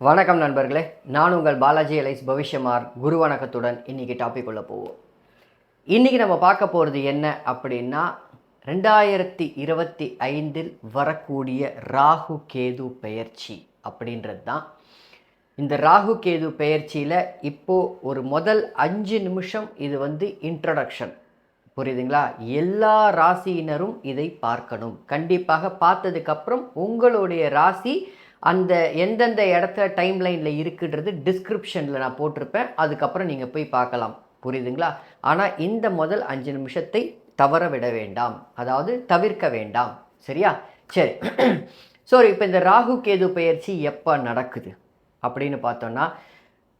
வணக்கம் நண்பர்களே, நான் உங்கள் பாலாஜி எலைஸ் பவிஷ்யமார். குரு வணக்கத்துடன் இன்றைக்கி டாபிக் உள்ள போவோம். இன்றைக்கி நம்ம பார்க்க போகிறது என்ன அப்படின்னா, 2025 வரக்கூடிய ராகு கேது பெயர்ச்சி அப்படின்றது தான். இந்த ராகு கேது பெயர்ச்சியில் இப்போது ஒரு முதல் 5 நிமிஷம் இது இன்ட்ரடக்ஷன், புரியுதுங்களா? எல்லா ராசியினரும் இதை பார்க்கணும். கண்டிப்பாக பார்த்ததுக்கப்புறம் உங்களுடைய ராசி அந்த எந்தெந்த இடத்துல டைம் லைனில் இருக்குன்றது டிஸ்கிரிப்ஷனில் நான் போட்டிருப்பேன். அதுக்கப்புறம் நீங்கள் போய் பார்க்கலாம், புரியுதுங்களா? ஆனால் இந்த முதல் 5 நிமிஷத்தை தவற விட வேண்டாம், அதாவது தவிர்க்க வேண்டாம், சரியா? சரி. ஸோ இப்போ இந்த ராகு கேது பெயர்ச்சி எப்போ நடக்குது அப்படின்னு பார்த்தோன்னா,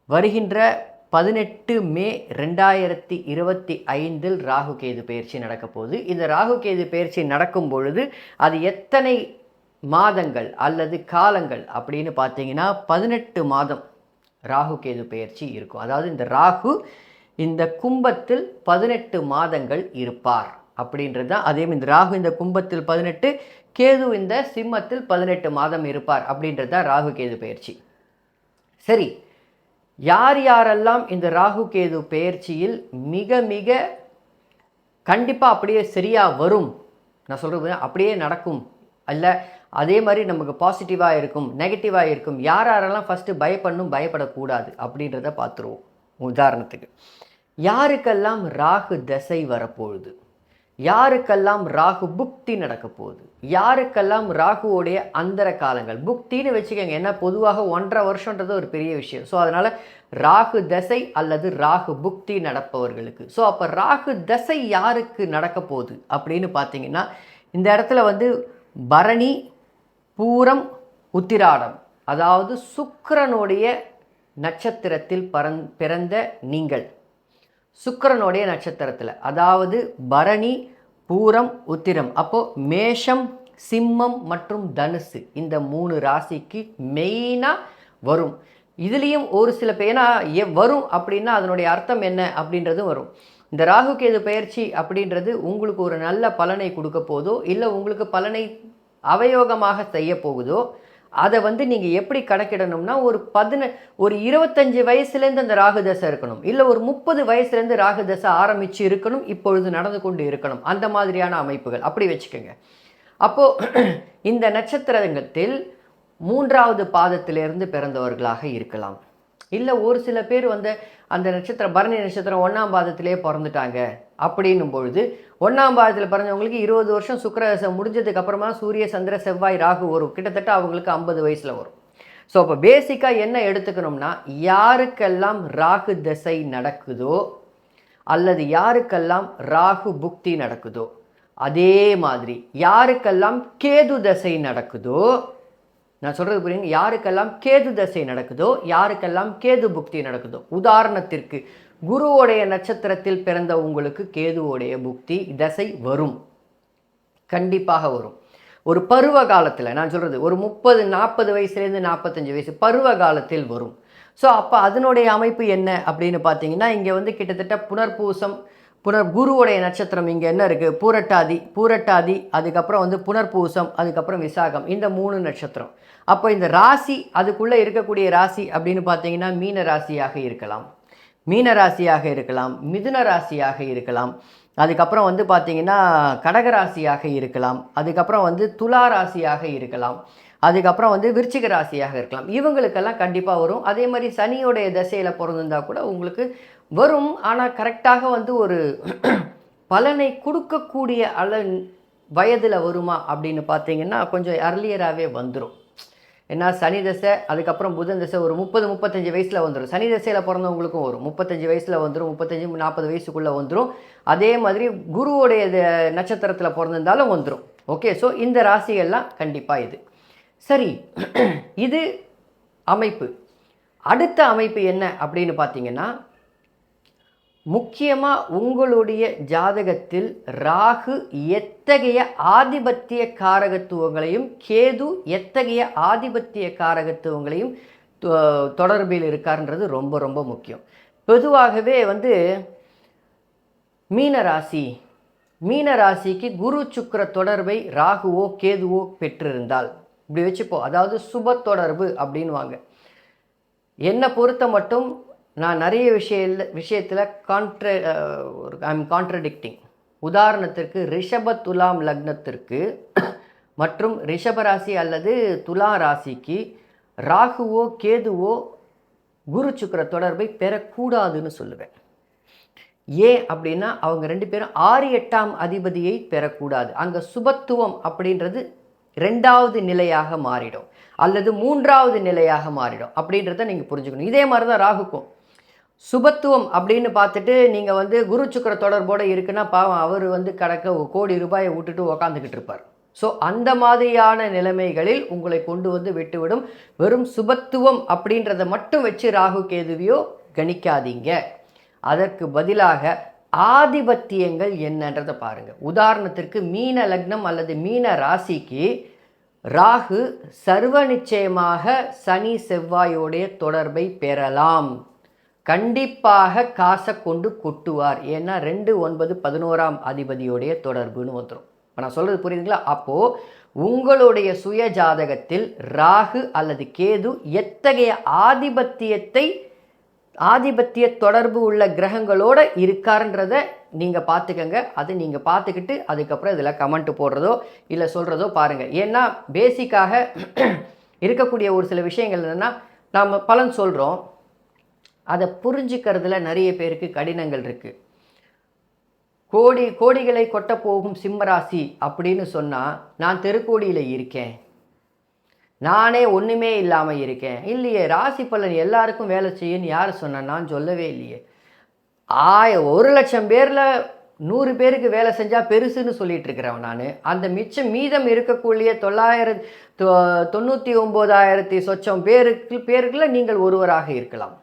வருகின்ற 18 மே 2025 ராகு கேது பெயர்ச்சி நடக்க போகுது. இந்த ராகு கேது பெயர்ச்சி நடக்கும் பொழுது அது எத்தனை மாதங்கள் அல்லது காலங்கள் அப்படின்னு பார்த்தீங்கன்னா 18 மாதம் ராகு கேது பெயர்ச்சி இருக்கும். அதாவது இந்த ராகு இந்த கும்பத்தில் 18 மாதங்கள் இருப்பார் அப்படின்றது தான். அதே இந்த ராகு இந்த கும்பத்தில் 18, கேது இந்த சிம்மத்தில் 18 மாதம் இருப்பார் அப்படின்றது தான் ராகு கேது பெயர்ச்சி. சரி, யார் யாரெல்லாம் இந்த ராகு கேது பெயர்ச்சியில் மிக மிக கண்டிப்பாக அப்படியே சரியாக வரும், நான் சொல்கிறது அப்படியே நடக்கும், அல்ல அதே மாதிரி நமக்கு பாசிட்டிவாக இருக்கும், நெகட்டிவாக இருக்கும், யாரெல்லாம் ஃபஸ்ட்டு பயப்படணும் பயப்படக்கூடாது அப்படின்றத பார்த்துருவோம். உதாரணத்துக்கு, யாருக்கெல்லாம் ராகு தசை வரப்போகுது, யாருக்கெல்லாம் ராகு புக்தி நடக்க போகுது, யாருக்கெல்லாம் ராகுவோடைய அந்தர காலங்கள் புக்தின்னு வச்சுக்கோங்க. ஏன்னா பொதுவாக 1.5 வருஷன்றது ஒரு பெரிய விஷயம். ஸோ அதனால் ராகு தசை அல்லது ராகு புக்தி நடப்பவர்களுக்கு. ஸோ அப்போ ராகு தசை யாருக்கு நடக்க போகுது அப்படின்னு பார்த்தீங்கன்னா, இந்த இடத்துல பரணி, பூரம், உத்திராடம், அதாவது சுக்கிரனுடைய நட்சத்திரத்தில் பிறந்த நீங்கள், சுக்கிரனுடைய நட்சத்திரத்தில், அதாவது பரணி, பூரம், உத்திரம், அப்போது மேஷம், சிம்மம் மற்றும் தனுசு, இந்த 3 ராசிக்கு மெயினாக வரும். இதுலேயும் ஒரு சில பேனா வரும் அப்படின்னா அதனுடைய அர்த்தம் என்ன அப்படின்றதும் வரும். இந்த ராகு கேது பெயர்ச்சி அப்படின்றது உங்களுக்கு ஒரு நல்ல பலனை கொடுக்க போதோ இல்லை உங்களுக்கு பலனை அவயோகமாக செய்ய போகுதோ, அதை நீங்கள் எப்படி கணக்கிடணும்னா, ஒரு 25 வயசுலேருந்து அந்த ராகு தசை இருக்கணும், இல்லை ஒரு 30 வயசுலேருந்து ராகு தசை ஆரம்பித்து இருக்கணும், இப்பொழுது நடந்து கொண்டு இருக்கணும், அந்த மாதிரியான அமைப்புகள் அப்படி வச்சுக்கோங்க. அப்போது இந்த நட்சத்திரத்தில் 3வது பாதத்திலிருந்து பிறந்தவர்களாக இருக்கலாம். இல்லை ஒரு சில பேர் அந்த நட்சத்திரம் பரணி நட்சத்திரம் 1ஆம் பாதத்திலே பிறந்துட்டாங்க அப்படின்னும் பொழுது, 1ஆம் பாதத்தில் பிறந்தவங்களுக்கு 20 வருஷம் சுக்கிரதசை முடிஞ்சதுக்கு அப்புறமா சூரிய, சந்திர, செவ்வாய், ராகு வரும். கிட்டத்தட்ட அவங்களுக்கு 50 வயசில் வரும். ஸோ அப்போ பேசிக்காக என்ன எடுத்துக்கணும்னா, யாருக்கெல்லாம் ராகு தசை நடக்குதோ அல்லது யாருக்கெல்லாம் ராகு புக்தி நடக்குதோ, அதே மாதிரி யாருக்கெல்லாம் கேது தசை நடக்குதோ, நான் சொல்கிறது புரியுங்க, யாருக்கெல்லாம் கேது தசை நடக்குதோ, யாருக்கெல்லாம் கேது புக்தி நடக்குதோ, உதாரணத்திற்கு குருவோடைய நட்சத்திரத்தில் பிறந்த உங்களுக்கு கேதுவோடைய புக்தி தசை வரும், கண்டிப்பாக வரும். ஒரு பருவ காலத்தில், நான் சொல்கிறது ஒரு 30-40 வயசுலேருந்து 45 வயசு பருவ காலத்தில் வரும். ஸோ அப்போ அதனுடைய அமைப்பு என்ன அப்படின்னு பார்த்தீங்கன்னா, இங்கே கிட்டத்தட்ட புனர்பூசம், குருவுடைய நட்சத்திரம் இங்கே என்ன இருக்குது, பூரட்டாதி, அதுக்கப்புறம் புனர்பூசம், அதுக்கப்புறம் விசாகம், இந்த 3 நட்சத்திரம். அப்போ இந்த ராசி, அதுக்குள்ளே இருக்கக்கூடிய ராசி அப்படின்னு பார்த்தீங்கன்னா மீன ராசியாக இருக்கலாம், மிதுன ராசியாக இருக்கலாம், அதுக்கப்புறம் பார்த்தீங்கன்னா கடகராசியாக இருக்கலாம், அதுக்கப்புறம் துலா ராசியாக இருக்கலாம், அதுக்கப்புறம் விருச்சிக ராசியாக இருக்கலாம். இவங்களுக்கெல்லாம் கண்டிப்பாக வரும். அதே மாதிரி சனியோடைய தசையில் பிறந்திருந்தால் கூட உங்களுக்கு வரும். ஆனால் கரெக்டாக ஒரு பலனை கொடுக்கக்கூடிய வயதில் வருமா அப்படின்னு பார்த்தீங்கன்னா கொஞ்சம் அர்லியராகவே வந்துடும். ஏன்னா சனி தசை, அதுக்கப்புறம் புதன் தசை ஒரு 30-35 வயசில் வந்துடும். சனி தசையில் பிறந்தவங்களுக்கும் வரும், 35 வயசில் வந்துடும், 35-40 வயசுக்குள்ளே வந்துடும். அதே மாதிரி குருவோடைய நட்சத்திரத்தில் பிறந்திருந்தாலும் வந்துடும். ஓகே, ஸோ இந்த ராசிகள்லாம் கண்டிப்பாக இது சரி. இது அமைப்பு. அடுத்த அமைப்பு என்ன அப்படின்னு பார்த்தீங்கன்னா, முக்கியமாக உங்களுடைய ஜாதகத்தில் ராகு எத்தகைய ஆதிபத்திய காரகத்துவங்களையும் கேது எத்தகைய ஆதிபத்திய காரகத்துவங்களையும் தொடர்பில் இருக்காருன்றது ரொம்ப ரொம்ப முக்கியம். பொதுவாகவே மீன ராசிக்கு குரு சுக்கிர தொடர்பை ராகுவோ கேதுவோ பெற்றிருந்தால் இப்படி வச்சுப்போம், அதாவது சுப தொடர்பு அப்படின்வாங்க. என்னை பொறுத்த மட்டும் நான் நிறைய விஷயத்தில் கான்ட்ரடிக்டிங். உதாரணத்திற்கு ரிஷப துலாம் லக்னத்திற்கு மற்றும் ரிஷபராசி அல்லது துலா ராசிக்கு ராகுவோ கேதுவோ குரு சுக்கிர தொடர்பை பெறக்கூடாதுன்னு சொல்லுவேன். ஏன் அப்படின்னா அவங்க 2 பேரும் 6 8ஆம் அதிபதியை பெறக்கூடாது. அங்கே சுபத்துவம் அப்படின்றது 2வது நிலையாக மாறிடும் அல்லது 3வது நிலையாக மாறிடும் அப்படின்றத நீங்கள் புரிஞ்சுக்கணும். இதே மாதிரி தான் ராகுக்கும் சுபத்துவம் அப்படின்னு பார்த்துட்டு நீங்கள் குரு சுக்கிர தொடர்போடு இருக்குன்னா பாவம் அவர் கடக்க கோடி ரூபாயை விட்டுட்டு உக்காந்துக்கிட்டு இருப்பார். ஸோ அந்த மாதிரியான நிலைமைகளில் உங்களை கொண்டு விட்டுவிடும். வெறும் சுபத்துவம் அப்படின்றத மட்டும் வச்சு ராகு கேதுவியோ கணிக்காதீங்க. அதற்கு பதிலாக ஆதிபத்தியங்கள் என்னன்றதை பாருங்கள். உதாரணத்திற்கு மீன லக்னம் அல்லது மீன ராசிக்கு ராகு சர்வ நிச்சயமாக சனி செவ்வாயோடைய தொடர்பை பெறலாம். கண்டிப்பாக காசை கொண்டு கொட்டுவார். ஏன்னா 2 9 11ஆம் அதிபதியோடைய தொடர்புன்னு வந்துடும். இப்போ நான் சொல்கிறது புரியுதுங்களா? அப்போது உங்களுடைய சுய ஜாதகத்தில் ராகு அல்லது கேது எத்தகைய ஆதிபத்திய தொடர்பு உள்ள கிரகங்களோடு இருக்காருன்றதை நீங்கள் பார்த்துக்கங்க. அது நீங்கள் பார்த்துக்கிட்டு அதுக்கப்புறம் இதில் கமெண்ட் போடுறதோ இல்லை சொல்கிறதோ பாருங்கள். ஏன்னா பேசிக்காக இருக்கக்கூடிய ஒரு சில விஷயங்கள் என்னென்னா, நாம் பலன் சொல்கிறோம், அதை புரிஞ்சுக்கிறதுல நிறைய பேருக்கு கடினங்கள் இருக்குது. கோடிகளை கொட்ட போகும் சிம்மராசி அப்படின்னு சொன்னால் நான் தெருக்கோடியில் இருக்கேன், நானே ஒன்றுமே இல்லாமல் இருக்கேன். இல்லையே, ராசி பலன் எல்லாருக்கும் வேலை செய்யுன்னு யார் சொன்ன? நான் சொல்லவே இல்லையே. 1,00,000 பேரில் 100 பேருக்கு வேலை செஞ்சால் பெருசுன்னு சொல்லிட்டு இருக்கிறவன் நான். அந்த மீதம் இருக்கக்கூடிய 99,000 சொச்சம் பேருக்குள்ள நீங்கள் ஒருவராக இருக்கலாம்.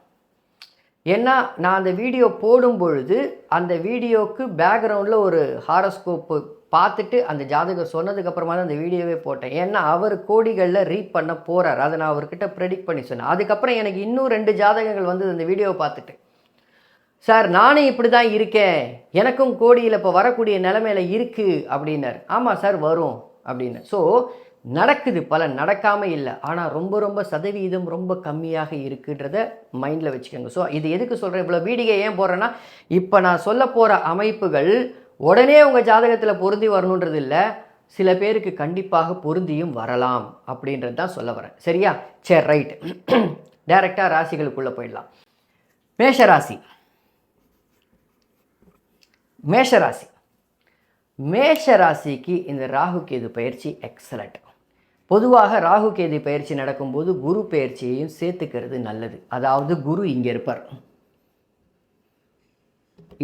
ஏன்னா நான் அந்த வீடியோ போடும் பொழுது அந்த வீடியோவுக்கு பேக்ரவுண்டில் ஒரு ஹாரோஸ்கோப்பு பார்த்துட்டு அந்த ஜாதகம் சொன்னதுக்கப்புறமா தான் அந்த வீடியோவே போட்டேன். ஏன்னா அவர் கோடிகளில் ரீட் பண்ண போகிறார். அதை நான் அவர்கிட்ட ப்ரெடிக்ட் பண்ணி சொன்னேன். அதுக்கப்புறம் எனக்கு இன்னும் 2 ஜாதகங்கள் அந்த வீடியோவை பார்த்துட்டு, சார் நானே இப்படி தான் இருக்கேன், எனக்கும் கோடியில் இப்போ வரக்கூடிய நிலைமையில் இருக்குது அப்படின்னார். ஆமாம் சார் வரும் அப்படின்னு. ஸோ நடக்குது, பலன் நடக்காமல் இல்லை. ஆனால் ரொம்ப சதவீதம் ரொம்ப கம்மியாக இருக்குன்றத மைண்டில் வச்சுக்கோங்க. ஸோ இது எதுக்கு சொல்கிறேன், இவ்வளோ வீடியோ ஏன் போடுறேன்னா, இப்போ நான் சொல்ல போகிற அமைப்புகள் உடனே உங்கள் ஜாதகத்தில் பொருந்தி வரணுன்றது இல்லை, சில பேருக்கு கண்டிப்பாக பொருந்தியும் வரலாம் அப்படின்றது தான் சொல்ல வரேன். சரியா? சரி, ரைட். டைரெக்டாக ராசிகளுக்குள்ளே போயிடலாம். மேஷராசிக்கு இந்த ராகு கேது பயிற்சி எக்ஸலண்ட். பொதுவாக ராகு கேது பயிற்சி நடக்கும்போது குரு பயிற்சியையும் சேர்த்துக்கிறது நல்லது. அதாவது குரு இங்கே இருப்பார்,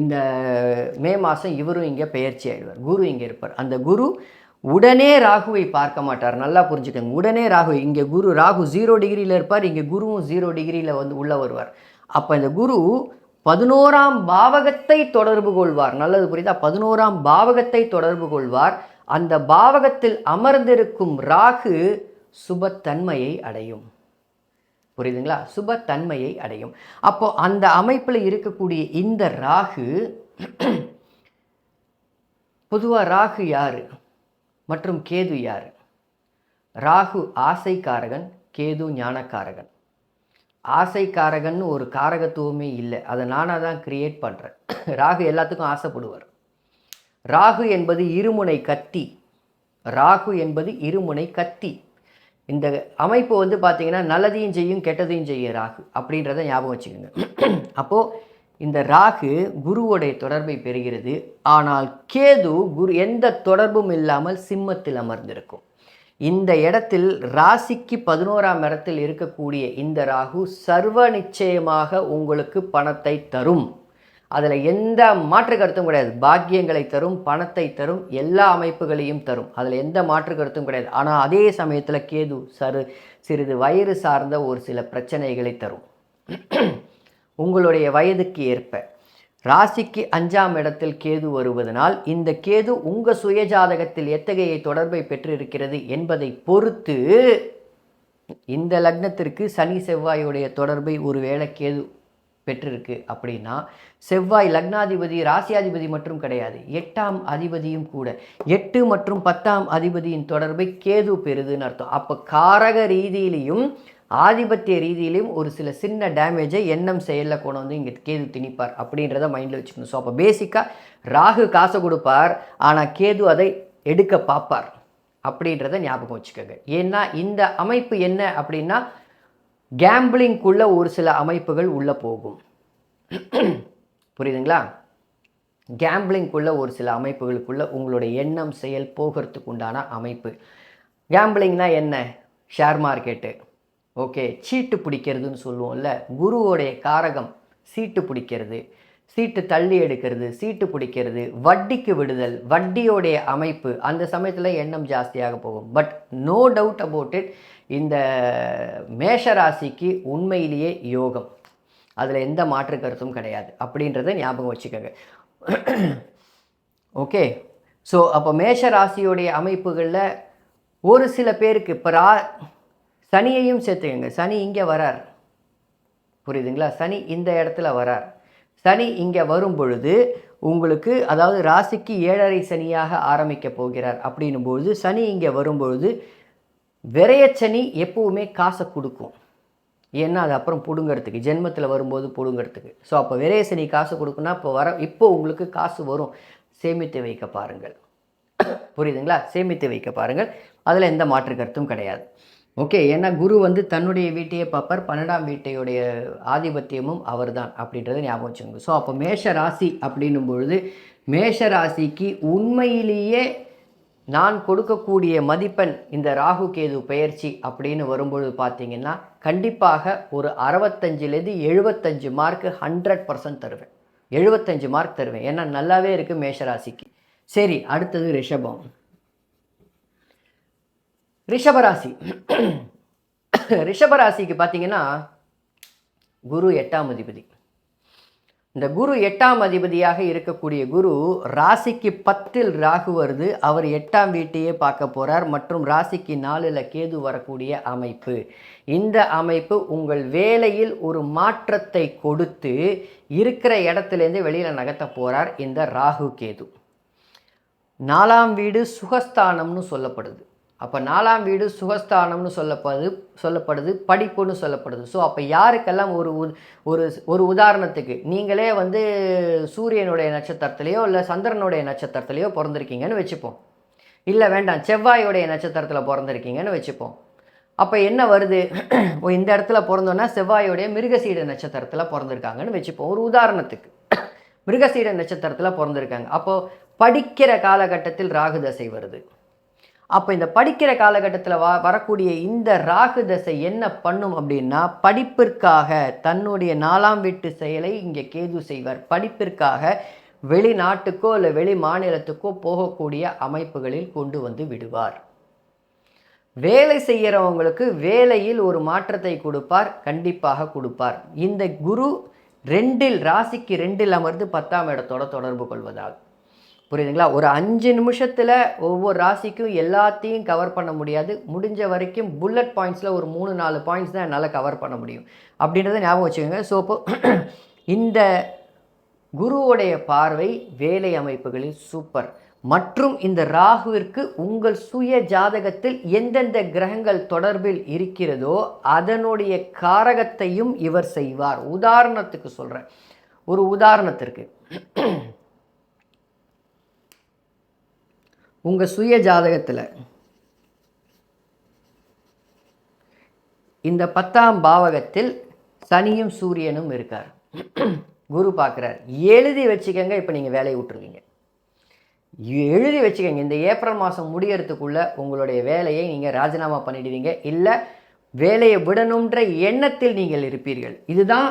இந்த மே மாதம் இவரும் இங்கே பயிற்சி ஆகிடுவார். குரு இங்கே இருப்பார். அந்த குரு உடனே ராகுவை பார்க்க மாட்டார். நல்லா புரிஞ்சுக்கோங்க. உடனே இங்கே ராகு 0 டிகிரியில் இருப்பார், இங்கே குருவும் 0 டிகிரியில் உள்ளே வருவார். அப்போ இந்த குரு 11ஆம் பாவகத்தை தொடர்பு கொள்வார். நல்லது புரியுதா? 11ஆம் பாவகத்தை தொடர்பு கொள்வார். அந்த பாவகத்தில் அமர்ந்திருக்கும் ராகு சுபத்தன்மையை அடையும். புரியுதுங்களா? சுபத்தன்மையை அடையும். அப்போ அந்த அமைப்பில் இருக்கக்கூடிய இந்த ராகு, பொதுவாக ராகு யாரு மற்றும் கேது யாரு? ராகு ஆசைக்காரகன், கேது ஞானக்காரகன். ஆசைக்காரகன் ஒரு காரகத்துவமே இல்லை, அதை நானாக தான் கிரியேட் பண்ணுறேன். ராகு எல்லாத்துக்கும் ஆசைப்படுவார். ராகு என்பது இருமுனை கத்தி. இந்த அமைப்பு பார்த்தீங்கன்னா நல்லதையும் செய்யும் கெட்டதையும் செய்யும் ராகு அப்படின்றத ஞாபகம் வச்சுக்கோங்க. அப்போது இந்த ராகு குருவோடைய தொடர்பை பெறுகிறது. ஆனால் கேது எந்த தொடர்பும் இல்லாமல் சிம்மத்தில் அமர்ந்திருக்கும். இந்த இடத்தில் ராசிக்கு 11ஆம் இடத்தில் இருக்கக்கூடிய இந்த ராகு சர்வ நிச்சயமாக உங்களுக்கு பணத்தை தரும். அதில் எந்த மாற்று கருத்தும் கிடையாது. பாக்கியங்களை தரும், பணத்தை தரும், எல்லா அமைப்புகளையும் தரும். அதில் எந்த மாற்று கருத்தும் கிடையாது. ஆனால் அதே சமயத்தில் கேது சிறிது வயிறு சார்ந்த ஒரு சில பிரச்சனைகளை தரும். உங்களுடைய வயதுக்கு ஏற்ப ராசிக்கு 5ஆம் இடத்தில் கேது வருவதனால் இந்த கேது உங்கள் சுயஜாதகத்தில் எத்தகைய தொடர்பை பெற்றிருக்கிறது என்பதை பொறுத்து இந்த லக்னத்திற்கு சனி செவ்வாயுடைய தொடர்பை ஒருவேளை கேது பெற்றிருக்கு அப்படின்னா, செவ்வாய் லக்னாதிபதி ராசியாதிபதி மட்டும் கிடையாது, 8ஆம் அதிபதியும் கூட. 8 மற்றும் 10ஆம் அதிபதியின் தொடர்பை கேது பெறுதுன்னு அர்த்தம். அப்போ காரக ரீதியிலையும் ஆதிபத்திய ரீதியிலையும் ஒரு சில சின்ன டேமேஜை எண்ணம் செயலில் கொண்டு வந்து இங்கே கேது திணிப்பார் அப்படின்றத மைண்டில் வச்சுக்கணும். ஸோ அப்போ பேசிக்காக ராகு காசை கொடுப்பார், ஆனால் கேது அதை எடுக்க பார்ப்பார் அப்படின்றத ஞாபகம் வச்சுக்கோங்க. ஏன்னா இந்த அமைப்பு என்ன அப்படின்னா கேம்பிளிங்குள்ள ஒரு சில அமைப்புகள் உள்ளே போகும். புரியுதுங்களா? கேம்பிளிங்குள்ள ஒரு சில அமைப்புகளுக்குள்ள உங்களுடைய எண்ணம் செயல் போகிறதுக்கு உண்டான அமைப்பு. கேம்பிளிங்னா என்ன? ஷேர் மார்க்கெட்டு, ஓகே, சீட்டு பிடிக்கிறதுன்னு சொல்லுவோம்ல. குருவோடைய காரகம் சீட்டு பிடிக்கிறது, சீட்டு தள்ளி எடுக்கிறது, சீட்டு பிடிக்கிறது, வட்டிக்கு விடுதல், வட்டியோடைய அமைப்பு. அந்த சமயத்தில் எண்ணம் ஜாஸ்தியாக போகும். But no doubt about it, இந்த மேஷராசிக்கு உண்மையிலேயே யோகம், அதில் எந்த மாற்று கருத்தும் கிடையாது அப்படின்றத ஞாபகம் வச்சுக்கோங்க. ஓகே, ஸோ அப்போ மேஷராசியோடைய அமைப்புகளில் ஒரு சில பேருக்கு இப்போ சனியையும் சேர்த்துக்கங்க. சனி இங்கே வரார், புரியுதுங்களா? சனி இந்த இடத்துல வரார். சனி இங்கே வரும் பொழுது உங்களுக்கு, அதாவது ராசிக்கு 7.5 சனியாக ஆரம்பிக்க போகிறார். அப்படின்னும் பொழுது சனி இங்கே வரும்பொழுது விரயச்சனி எப்பவுமே காசை கொடுக்கும். ஏன்னா அது அப்புறம் பிடுங்கிறதுக்கு, ஜென்மத்தில் வரும்போது பிடுங்கிறதுக்கு. ஸோ அப்போ விரயசனி காசு கொடுக்குன்னா இப்போ உங்களுக்கு காசு வரும். சேமித்து வைக்க பாருங்கள், புரியுதுங்களா? சேமித்து வைக்க பாருங்கள், அதில் எந்த மாற்று கருத்தும் கிடையாது. ஓகே, ஏன்னா குரு வந்து தன்னுடைய வீட்டையே பார்ப்பார், 12ஆம் வீட்டையுடைய ஆதிபத்தியமும் அவர் தான் அப்படின்றத ஞாபகம் வச்சுக்கோங்க. ஸோ அப்போ மேஷ ராசி அப்படின்னும் பொழுது மேஷ ராசிக்கு உண்மையிலேயே நான் கொடுக்கக்கூடிய மதிப்பெண் இந்த ராகு கேது பெயர்ச்சி அப்படின்னு வரும்பொழுது பார்த்தீங்கன்னா கண்டிப்பாக ஒரு 65லேருந்து 75 மார்க்கு 100% தருவேன். 75 மார்க் தருவேன். ஏன்னா நல்லாவே இருக்குது மேஷராசிக்கு. சரி, அடுத்தது ரிஷபம். ரிஷபராசி. ரிஷபராசிக்கு பார்த்தீங்கன்னா குரு 8ஆம் அதிபதி. இந்த குரு 8ஆம் அதிபதியாக இருக்கக்கூடிய குரு ராசிக்கு 10ல் ராகு வருது. அவர் 8ஆம் வீட்டையே பார்க்க போகிறார். மற்றும் ராசிக்கு 4ல் கேது வரக்கூடிய அமைப்பு. இந்த அமைப்பு உங்கள் வேலையில் ஒரு மாற்றத்தை கொடுத்து இருக்கிற இடத்துலேருந்து வெளியில் நகர்த்த போகிறார் இந்த ராகு கேது. 4ஆம் வீடு சுகஸ்தானம்னு சொல்லப்படுது. அப்போ 4ஆம் வீடு சுகஸ்தானம்னு சொல்லப்படுது, படிப்புன்னு சொல்லப்படுது. ஸோ அப்போ யாருக்கெல்லாம் ஒரு உதாரணத்துக்கு நீங்களே வந்து சூரியனுடைய நட்சத்திரத்திலையோ இல்லை சந்திரனுடைய நட்சத்திரத்திலையோ பிறந்திருக்கீங்கன்னு வச்சுப்போம். இல்லை வேண்டாம், செவ்வாயோடைய நட்சத்திரத்தில் பிறந்திருக்கீங்கன்னு வச்சுப்போம். அப்போ என்ன வருது? இந்த இடத்துல பிறந்தோன்னா செவ்வாயோடைய மிருகசீட நட்சத்திரத்தில் பிறந்திருக்காங்கன்னு வச்சுப்போம். ஒரு உதாரணத்துக்கு மிருகசீட நட்சத்திரத்தில் பிறந்திருக்காங்க. அப்போது படிக்கிற காலகட்டத்தில் ராகு தசை வருது. அப்போ இந்த படிக்கிற காலகட்டத்தில் வரக்கூடிய இந்த ராகு தசை என்ன பண்ணும் அப்படின்னா படிப்பிற்காக தன்னுடைய 4ஆம் வீட்டு செயலை இங்கே கேது செய்வார். படிப்பிற்காக வெளிநாட்டுக்கோ இல்லை வெளி மாநிலத்துக்கோ போகக்கூடிய அமைப்புகளில் கொண்டு வந்து விடுவார். வேலை செய்கிறவங்களுக்கு வேலையில் ஒரு மாற்றத்தை கொடுப்பார், கண்டிப்பாக கொடுப்பார். இந்த குரு ராசிக்கு 2ல் அமர்ந்து 10ஆம் இடத்தோட தொடர்பு கொள்வதால், புரியுதுங்களா? ஒரு 5 நிமிஷத்தில் ஒவ்வொரு ராசிக்கும் எல்லாத்தையும் கவர் பண்ண முடியாது. முடிஞ்ச வரைக்கும் புல்லட் பாயிண்ட்ஸில் ஒரு 3-4 பாயிண்ட்ஸ் தான் என்னால் கவர் பண்ண முடியும் அப்படின்றத ஞாபகம் வச்சுக்கோங்க. ஸோ இப்போ இந்த குருவுடைய பார்வை வேலை அமைப்புகளில் சூப்பர். மற்றும் இந்த ராகுவிற்கு உங்கள் சுய ஜாதகத்தில் எந்தெந்த கிரகங்கள் தொடர்பில் இருக்கிறதோ அதனுடைய காரகத்தையும் இவர் செய்வார். உதாரணத்துக்கு சொல்கிறேன், ஒரு உதாரணத்திற்கு உங்கள் சுய ஜாதகத்தில் இந்த 10ஆம் பாவகத்தில் சனியும் சூரியனும் இருக்கார். குரு பார்க்குறார். எழுதி வச்சுக்கோங்க. இப்போ நீங்கள் வேலையை விட்டுருவீங்க, எழுதி வச்சுக்கோங்க. இந்த ஏப்ரல் மாதம் முடியறதுக்குள்ளே உங்களுடைய வேலையை நீங்கள் ராஜினாமா பண்ணிடுவீங்க, இல்லை வேலையை விடணுன்ற எண்ணத்தில் நீங்கள் இருப்பீர்கள். இதுதான்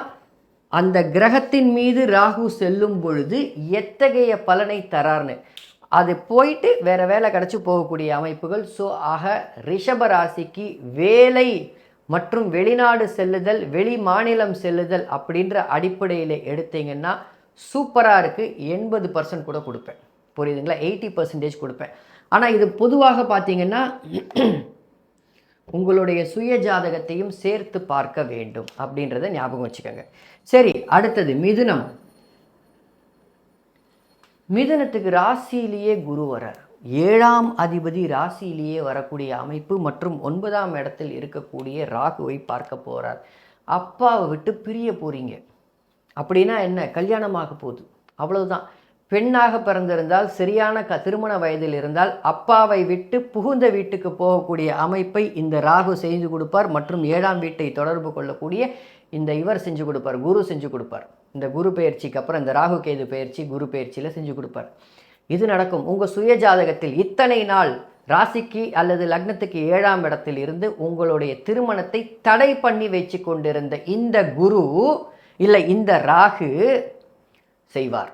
அந்த கிரகத்தின் மீது ராகு செல்லும் பொழுது எத்தகைய பலனை தரார்னு. அது போயிட்டு வேறு வேலை கிடச்சி போகக்கூடிய அமைப்புகள். ஸோ ஆக ரிஷப ராசிக்கு வேலை மற்றும் வெளிநாடு செல்லுதல், வெளி மாநிலம் செல்லுதல் அப்படின்ற அடிப்படையில் எடுத்தீங்கன்னா சூப்பராக இருக்குது. 80% கூட கொடுப்பேன், புரியுதுங்களா? 80% கொடுப்பேன். ஆனால் இது பொதுவாக பார்த்தீங்கன்னா உங்களுடைய சுய ஜாதகத்தையும் சேர்த்து பார்க்க வேண்டும் அப்படின்றத ஞாபகம் வச்சுக்கோங்க. சரி, அடுத்தது மிதுனம். மிதுனத்துக்கு ராசியிலேயே குரு வரார். 7ஆம் அதிபதி ராசியிலேயே வரக்கூடிய அமைப்பு மற்றும் 9ஆம் இடத்தில் இருக்கக்கூடிய ராகுவை பார்க்க போகிறார். அப்பாவை விட்டு பிரிய போகிறீங்க அப்படின்னா என்ன, கல்யாணமாக போகுது, அவ்வளவுதான். பெண்ணாக பிறந்திருந்தால் சரியான திருமண வயதில் இருந்தால் அப்பாவை விட்டு புகுந்த வீட்டுக்கு போகக்கூடிய அமைப்பை இந்த ராகு செய்து கொடுப்பார். மற்றும் 7ஆம் வீட்டை தொடர்பு கொள்ளக்கூடிய இந்த இவர் செஞ்சு கொடுப்பார், குரு செஞ்சு கொடுப்பார். இந்த குரு பயிற்சிக்கு அப்புறம் இந்த ராகு கேது பயிற்சி குரு பயிற்சியில் செஞ்சு கொடுப்பார். இது நடக்கும். உங்கள் சுய ஜாதகத்தில் இத்தனை நாள் ராசிக்கு அல்லது லக்னத்துக்கு 7ஆம் இடத்தில் இருந்து உங்களுடைய திருமணத்தை தடை பண்ணி வச்சு கொண்டிருந்த இந்த குரு இல்லை இந்த ராகு செய்வார்.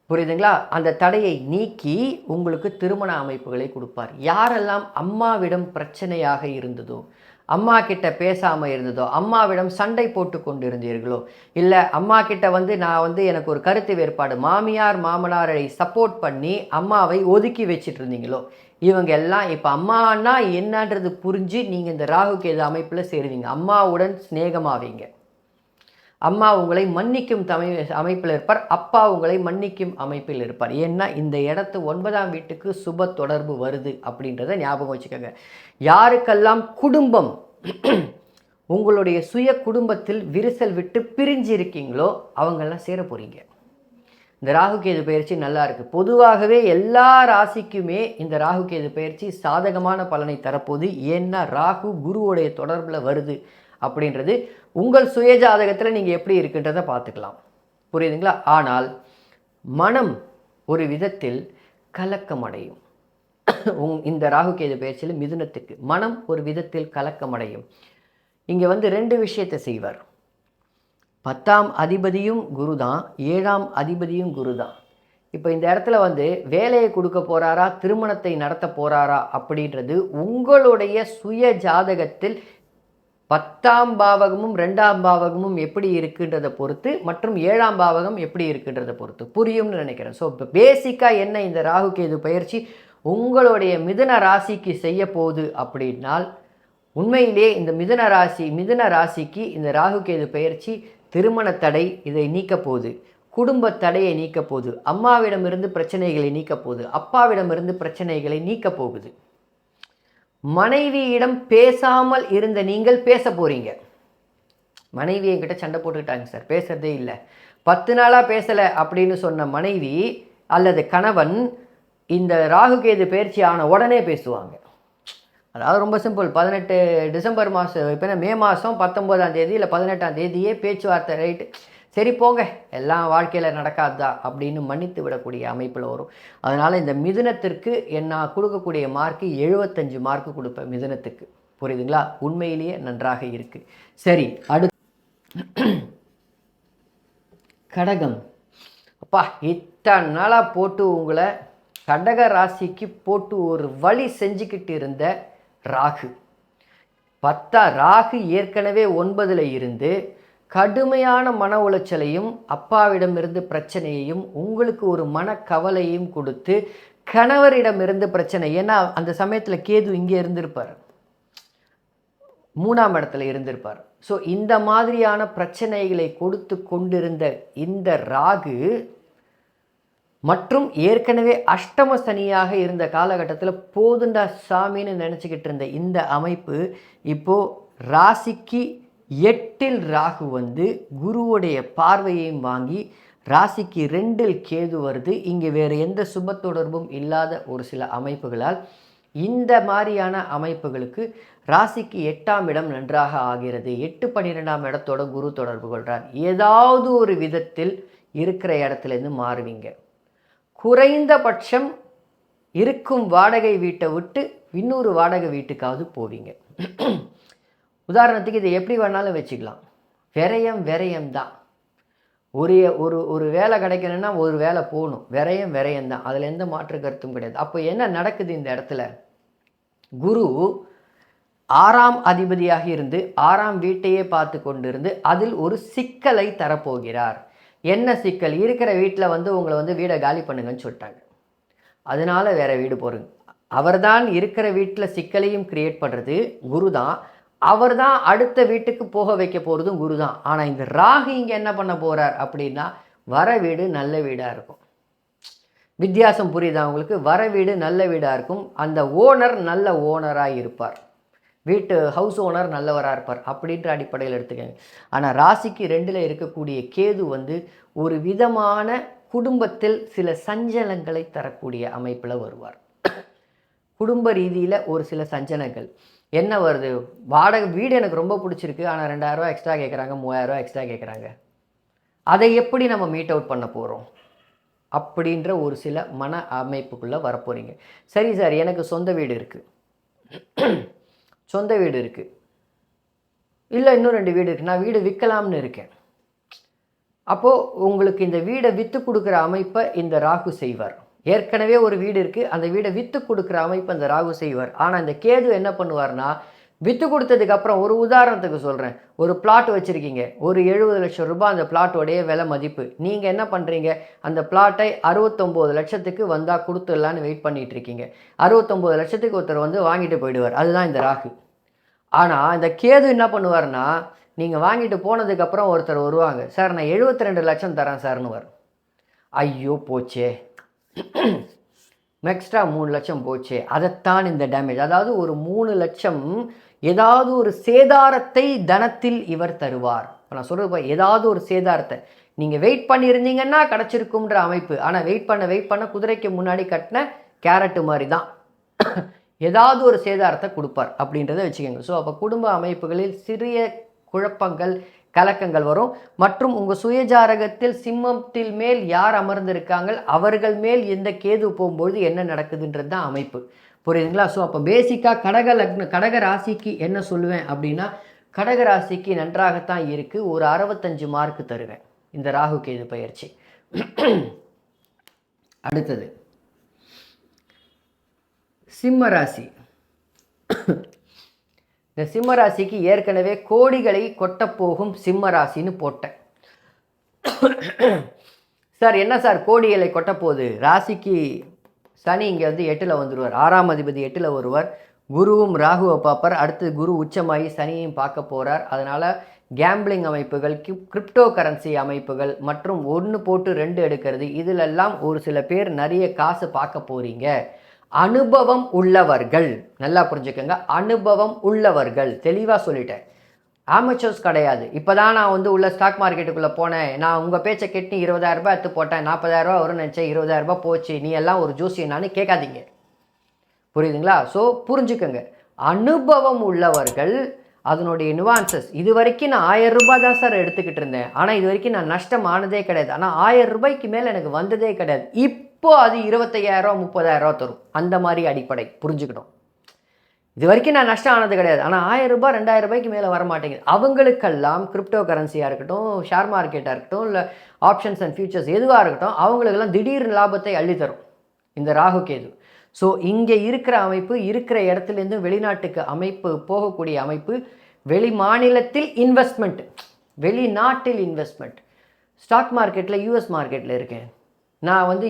புரியுதுங்களா? அந்த தடையை நீக்கி உங்களுக்கு திருமண அமைப்புகளை கொடுப்பார். யாரெல்லாம் அம்மாவிடம் பிரச்சனையாக இருந்ததோ, அம்மா கிட்ட பேசாமல் இருந்ததோ, அம்மாவிடம் சண்டை போட்டு கொண்டு இருந்தீர்களோ, இல்லை அம்மா கிட்ட நான் எனக்கு ஒரு கருத்து வேறுபாடு, மாமியார் மாமனாரை சப்போர்ட் பண்ணி அம்மாவை ஒதுக்கி வச்சுட்டு இருந்தீங்களோ, இவங்க எல்லாம் இப்போ அம்மானா என்னன்றது புரிஞ்சு நீங்கள் இந்த ராகு கேது அமைப்பில் சேருவீங்க. அம்மாவுடன் சிநேகமாவீங்க. அம்மா உங்களை மன்னிக்கும் அமைப்பில் இருப்பார், அப்பா உங்களை மன்னிக்கும் அமைப்பில் இருப்பார். ஏன்னா இந்த இடத்து 9ஆம் வீட்டுக்கு சுப தொடர்பு வருது அப்படின்றத ஞாபகம் வச்சுக்கோங்க. யாருக்கெல்லாம் குடும்பம் உங்களுடைய சுய குடும்பத்தில் விரிசல் விட்டு பிரிஞ்சு இருக்கீங்களோ அவங்கெல்லாம் சேர போகிறீங்க. இந்த ராகு கேது பயிற்சி நல்லா இருக்குது. பொதுவாகவே எல்லா ராசிக்குமே இந்த ராகு கேது பயிற்சி சாதகமான பலனை தரப்போகுது. ஏன்னா ராகு குருவுடைய தொடர்பில் வருது அப்படின்றது உங்கள் சுய ஜாதகத்தில் நீங்கள் எப்படி இருக்குன்றதை பார்த்துக்கலாம். புரியுதுங்களா? ஆனால் மனம் ஒரு விதத்தில் கலக்கமடையும். இந்த ராகு கேது பயிற்சியில் மிதுனத்துக்கு மனம் ஒரு விதத்தில் கலக்கமடையும். இங்கே 2 விஷயத்தை செய்வார். 10ஆம் அதிபதியும் குரு தான், 7ஆம் அதிபதியும் குரு தான். இப்போ இந்த இடத்துல வேலையை கொடுக்க போகிறாரா, திருமணத்தை நடத்த போகிறாரா அப்படின்றது உங்களுடைய சுய ஜாதகத்தில் 10ஆம் பாவகமும் 2ஆம் பாவகமும் எப்படி இருக்குன்றதை பொறுத்து மற்றும் 7ஆம் பாவகம் எப்படி இருக்குன்றதை பொறுத்து புரியும்னு நினைக்கிறேன். ஸோ இப்போ பேசிக்காக என்ன இந்த ராகு கேது பயிற்சி உங்களுடைய மிதுன ராசிக்கு செய்ய போகுது அப்படின்னால், உண்மையிலே இந்த மிதுன ராசிக்கு இந்த ராகு கேது பயிற்சி திருமண தடை இதை நீக்க போகுது, குடும்ப தடையை நீக்க போகுது, அம்மாவிடமிருந்து பிரச்சனைகளை நீக்க போகுது, அப்பாவிடமிருந்து பிரச்சனைகளை நீக்க போகுது. மனைவியிடம் பேசாமல் இருந்த நீங்கள் பேச போறீங்க. மனைவி என்கிட்ட சண்டை போட்டுக்கிட்டாங்க சார், பேசுறதே இல்லை, 10 நாளாக பேசலை அப்படின்னு சொன்ன மனைவி அல்லது கணவன் இந்த ராகு கேது பயிற்சி ஆன உடனே பேசுவாங்க. அதாவது ரொம்ப சிம்பிள். 18 டிசம்பர் மாதம், இப்போ மே மாதம் 19ஆம் தேதி இல்லை 18ஆம் தேதியே பேச்சுவார்த்தை, ரைட்டு சரி போங்க எல்லாம் வாழ்க்கையில் நடக்காதா அப்படின்னு மன்னித்து விடக்கூடிய அமைப்பில் வரும். அதனால் இந்த மிதுனத்திற்கு நான் கொடுக்கக்கூடிய மார்க்கு 75 மார்க்கு கொடுப்பேன் மிதுனத்துக்கு. புரியுதுங்களா? உண்மையிலேயே நன்றாக இருக்குது. சரி, அடுத்து கடகம். அப்பா இத்தனை நாளாக போட்டு உங்களை கடக ராசிக்கு போட்டு ஒரு வழி செஞ்சுக்கிட்டு இருந்த ராகு ராகு ஏற்கனவே 9ல் இருந்து கடுமையான மன உளைச்சலையும் அப்பாவிடமிருந்து பிரச்சனையையும் உங்களுக்கு ஒரு மனக்கவலையும் கொடுத்து கணவரிடமிருந்து பிரச்சனை. ஏன்னா அந்த சமயத்தில் கேது இங்கே இருந்திருப்பார், 3ஆம் இடத்துல இருந்திருப்பார். ஸோ இந்த மாதிரியான பிரச்சனைகளை கொடுத்து கொண்டிருந்த இந்த ராகு மற்றும் ஏற்கனவே அஷ்டம சனியாக இருந்த காலகட்டத்தில் போதுண்டா சாமின்னு நினச்சிக்கிட்டு இருந்த இந்த அமைப்பு இப்போது ராசிக்கு 8ல் ராகு குருவுடைய பார்வையையும் வாங்கி ராசிக்கு 2ல் கேது வருது. இங்கே வேறு எந்த சுப தொடர்பும் இல்லாத ஒரு சில அமைப்புகளால் இந்த மாதிரியான அமைப்புகளுக்கு ராசிக்கு 8ஆம் இடம் நன்றாக ஆகிறது. 8, 12ஆம் இடத்தோட குரு தொடர்பு கொள்கிறார். ஏதாவது ஒரு விதத்தில் இருக்கிற இடத்துலேருந்து மாறுவீங்க. குறைந்தபட்சம் இருக்கும் வாடகை வீட்டை விட்டு இன்னொரு வாடகை வீட்டுக்காவது போவீங்க. உதாரணத்துக்கு இதை எப்படி வேணாலும் வச்சுக்கலாம். விரயம் தான். ஒரு வேலை கிடைக்கணும்னா ஒரு வேலை போகணும், விரயம் தான், அதில் எந்த மாற்று கருத்தும் கிடையாது. அப்போ என்ன நடக்குது இந்த இடத்துல? குரு 6ஆம் அதிபதியாக இருந்து 6ஆம் வீட்டையே பார்த்து கொண்டிருந்து அதில் ஒரு சிக்கலை தரப்போகிறார். என்ன சிக்கல்? இருக்கிற வீட்டில் உங்களை வீடை காலி பண்ணுங்கன்னு சொல்லிட்டாங்க, அதனால வேற வீடு போகிறீங்க. அவர் தான் இருக்கிற வீட்டில் சிக்கலையும் கிரியேட் பண்ணுறது குரு தான், அவர் தான் அடுத்த வீட்டுக்கு போக வைக்க போகிறதும் குரு தான். ஆனால் இந்த ராகு இங்கே என்ன பண்ண போகிறார் அப்படின்னா, வர வீடு நல்ல வீடாக இருக்கும். வித்தியாசம் புரியுதா உங்களுக்கு? வர வீடு நல்ல வீடாக இருக்கும், அந்த ஓனர் நல்ல ஓனராக இருப்பார், வீட்டு ஹவுஸ் ஓனர் நல்லவராக இருப்பார் அப்படின்ற அடிப்படையில் எடுத்துக்கங்க. ஆனால் ராசிக்கு 2ல் இருக்கக்கூடிய கேது வந்து ஒரு விதமான குடும்பத்தில் சில சஞ்சலங்களை தரக்கூடிய அமைப்பில் வருவார். குடும்ப ரீதியில் ஒரு சில சஞ்சலங்கள் என்ன வருது? வாடகை வீடு எனக்கு ரொம்ப பிடிச்சிருக்கு, ஆனால் 2000 ரூபா எக்ஸ்ட்ரா கேட்குறாங்க, 3000 ரூபா எக்ஸ்ட்ரா கேட்குறாங்க. அதை எப்படி நம்ம மீட் அவுட் பண்ண போகிறோம் அப்படின்ற ஒரு சில மன அமைப்புக்குள்ளே வரப்போகிறீங்க. சரி சார், எனக்கு சொந்த வீடு இருக்குது, சொந்த வீடு இருக்குது, இல்லை இன்னும் 2 வீடு இருக்குது, நான் வீடு விற்கலாம்னு இருக்கேன். அப்போது உங்களுக்கு இந்த வீடை விற்று கொடுக்குற அமைப்பை இந்த ராகு செய்வார். ஏற்கனவே ஒரு வீடு இருக்குது, அந்த வீடை விற்று கொடுக்குற அமைப்பை அந்த ராகு செய்வார். ஆனால் இந்த கேது என்ன பண்ணுவார்னா, விற்று கொடுத்ததுக்கப்புறம் ஒரு உதாரணத்துக்கு சொல்கிறேன், ஒரு பிளாட் வச்சுருக்கீங்க, ஒரு 70 லட்சம் ரூபாய் அந்த பிளாட்டோடைய விலை மதிப்பு. நீங்கள் என்ன பண்ணுறீங்க, அந்த பிளாட்டை 69 லட்சத்துக்கு வந்தால் கொடுத்துடலான்னு வெயிட் பண்ணிகிட்டு இருக்கீங்க. 69 லட்சத்துக்கு ஒருத்தர் வந்து வாங்கிட்டு போயிடுவார். அதுதான் இந்த ராகு. ஆனால் இந்த கேது என்ன பண்ணுவார்னா, நீங்கள் வாங்கிட்டு போனதுக்கப்புறம் ஒருத்தர் வருவாங்க, சார் நான் 72 லட்சம் தரேன் சார்னு வரும். ஐயோ போச்சே, எக்ஸ்ட்ரா 3 லட்சம் போச்சே. அதைத்தான் இந்த டேமேஜ். அதாவது ஒரு 3 லட்சம் ஏதாவது ஒரு சேதாரத்தை தனத்தில் இவர் தருவார். இப்போ நான் சொல்கிறது ஏதாவது ஒரு சேதாரத்தை நீங்கள் வெயிட் பண்ணியிருந்தீங்கன்னா கிடச்சிருக்கும்ன்ற அமைப்பு. ஆனால் வெயிட் பண்ண குதிரைக்கு முன்னாடி கட்டின கேரட்டு மாதிரி தான் ஏதாவது ஒரு சேதாரத்தை கொடுப்பார் அப்படின்றத வச்சுக்கோங்க. ஸோ அப்போ குடும்ப அமைப்புகளில் சிறிய குழப்பங்கள் கலக்கங்கள் வரும். மற்றும் உங்கள் சுயஜாரகத்தில் சிம்மத்தில் மேல் யார் அமர்ந்திருக்காங்க, அவர்கள் மேல் எந்த கேது போகும்போது என்ன நடக்குதுன்றது தான் அமைப்பு. புரியுதுங்களா? ஸோ அப்போ பேசிக்காக கடக ராசிக்கு என்ன சொல்லுவேன் அப்படின்னா, கடக ராசிக்கு நன்றாகத்தான் இருக்குது, ஒரு 65 மார்க் தருவேன் இந்த ராகு கேது பயிற்சி. அடுத்தது சிம்ம ராசி. இந்த சிம்ம ராசிக்கு ஏற்கனவே கோடிகளை கொட்டப்போகும் சிம்ம ராசின்னு போட்டேன். சார் என்ன சார் கோடிகளை கொட்டப்போகுது? ராசிக்கு சனி இங்கே வந்து 8ல் வந்துடுவார், 6ஆம் அதிபதி 8ல் வருவார், குருவும் ராகுவை பார்ப்பார், அடுத்து குரு உச்சமாகி சனியையும் பார்க்க போகிறார். அதனால் கேம்பிளிங் அமைப்புகள், கிரிப்டோ கரன்சி அமைப்புகள் மற்றும் 1 போட்டு 2 எடுக்கிறது, இதிலெல்லாம் ஒரு சில பேர் நிறைய காசு பார்க்க போகிறீங்க. அனுபவம் உள்ளவர்கள், நல்லா புரிஞ்சுக்கோங்க, அனுபவம் உள்ளவர்கள், தெளிவாக சொல்லிட்டேன். ஆமச்சர்ஸ் கிடையாது. இப்போ தான் நான் வந்து உள்ள ஸ்டாக் மார்க்கெட்டுக்குள்ளே போனேன், நான் உங்கள் பேச்சை கேட்டு 20,000 ரூபாய் எடுத்து போட்டேன், 40,000 ரூபா வரும்னு நினச்சேன், 20,000 ரூபாய் போச்சு, நீ எல்லாம் ஒரு ஜோசியனான்னு கேட்காதீங்க. புரியுதுங்களா? ஸோ புரிஞ்சுக்கோங்க, அனுபவம் உள்ளவர்கள் அதனுடைய நிவான்சஸ். இது வரைக்கும் நான் 1000 ரூபாய் தான் சார் எடுத்துக்கிட்டு இருந்தேன், ஆனால் இது வரைக்கும் நான் நஷ்டம் ஆனதே கிடையாது, ஆனால் 1000 ரூபாய்க்கு மேலே எனக்கு வந்ததே கிடையாது, இப்போ அது 25,000 ரூபா 30,000 ரூபா தரும். அந்த மாதிரி அடிப்படை புரிஞ்சுக்கணும். இது வரைக்கும் நான் நஷ்டம் ஆனது கிடையாது, ஆனால் 1000 ரூபாய் 2000 ரூபாய்க்கு மேலே வர மாட்டேங்குது. அவங்களுக்கெல்லாம் கிரிப்டோ கரன்சியாக இருக்கட்டும், ஷேர் மார்க்கெட்டாக இருக்கட்டும், இல்லை ஆப்ஷன்ஸ் அண்ட் ஃபியூச்சர்ஸ் எதுவாக இருக்கட்டும், அவங்களுக்கெல்லாம் திடீர் லாபத்தை அள்ளித்தரும் இந்த ராகு கேது. ஸோ இங்கே இருக்கிற அமைப்பு, இருக்கிற இடத்துலேருந்து வெளிநாட்டுக்கு அமைப்பு போகக்கூடிய அமைப்பு, வெளி மாநிலத்தில் இன்வெஸ்ட்மெண்ட், வெளிநாட்டில் இன்வெஸ்ட்மெண்ட். ஸ்டாக் மார்க்கெட்டில் யூஎஸ் மார்க்கெட்டில் இருக்கேன், நான் வந்து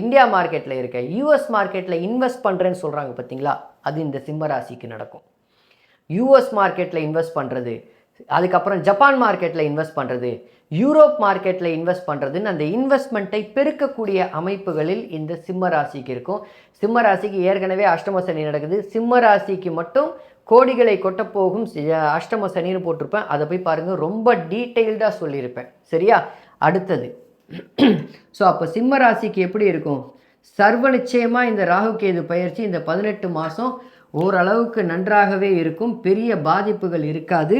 இந்தியா மார்க்கெட்டில் இருக்கேன், யூஎஸ் மார்க்கெட்டில் இன்வெஸ்ட் பண்ணுறேன்னு சொல்கிறாங்க பார்த்தீங்களா, அது இந்த சிம்ம ராசிக்கு நடக்கும். யூஎஸ் மார்க்கெட்டில் இன்வெஸ்ட் பண்ணுறது, அதுக்கப்புறம் ஜப்பான் மார்க்கெட்டில் இன்வெஸ்ட் பண்ணுறது, யூரோப் மார்க்கெட்டில் இன்வெஸ்ட் பண்ணுறதுன்னு அந்த இன்வெஸ்ட்மெண்ட்டை பெருக்கக்கூடிய அமைப்புகளில் இந்த சிம்ம ராசிக்கு இருக்கும். சிம்ம ராசிக்கு ஏற்கனவே அஷ்டம சனி நடக்குது. சிம்ம ராசிக்கு மட்டும் கோடிகளை கொட்டப்போகும் அஷ்டம சனின்னு போட்டிருப்பேன், அதை போய் பாருங்கள், ரொம்ப டீட்டெயில்டாக சொல்லியிருப்பேன். சரியா? அடுத்தது ஸோ அப்போ சிம்ம ராசிக்கு எப்படி இருக்கும்? சர்வ நிச்சயமாக இந்த ராகு கேது பயிற்சி இந்த 18 மாதம் ஓரளவுக்கு நன்றாகவே இருக்கும், பெரிய பாதிப்புகள் இருக்காது.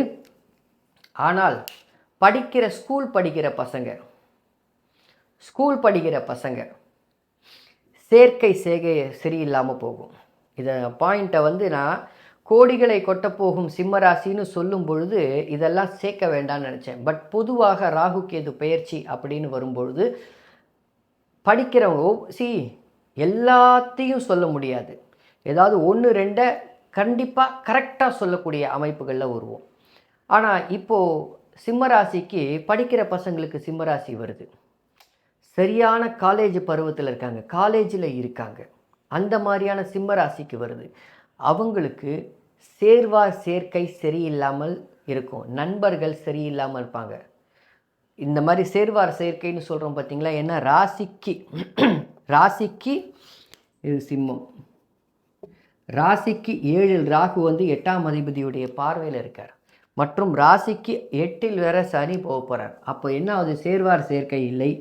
ஆனால் ஸ்கூல் படிக்கிற பசங்க சேர்க்கை சரியில்லாமல் போகும். இதை பாயிண்ட்டை வந்து நான் கோடிகளை கொட்டப்போகும் சிம்மராசின்னு சொல்லும் பொழுது இதெல்லாம் சேர்க்க வேண்டாம்னு நினச்சேன். பட் பொதுவாக ராகு கேது பயிற்சி அப்படின்னு வரும்பொழுது படிக்கிறவங்க எல்லாத்தையும் சொல்ல முடியாது, ஏதாவது 1-2 கண்டிப்பாக கரெக்டாக சொல்லக்கூடிய அமைப்புகளில் வருவோம். ஆனால் இப்போது சிம்மராசிக்கு படிக்கிற பசங்களுக்கு சிம்மராசி வருது, சரியான காலேஜ் பருவத்தில் இருக்காங்க, காலேஜில் இருக்காங்க, அந்த மாதிரியான சிம்மராசிக்கு வருது. அவங்களுக்கு சேர்க்கை சரியில்லாமல் இருக்கும், நண்பர்கள் சரியில்லாமல் இருப்பாங்க. இந்த மாதிரி சேர்க்கைன்னு சொல்கிறோம் பார்த்தீங்களா, ஏன்னா ராசிக்கு ராசிக்கு இது சிம்மம், ராசிக்கு 7 ராகு வந்து 8ஆம் அதிபதியுடைய பார்வையில் இருக்கார். மற்றும் ராசிக்கு 8 வேற சனி போக போகிறார். அப்போ என்ன ஆகுது? சேர்வார் சேர்க்கை இல்லை.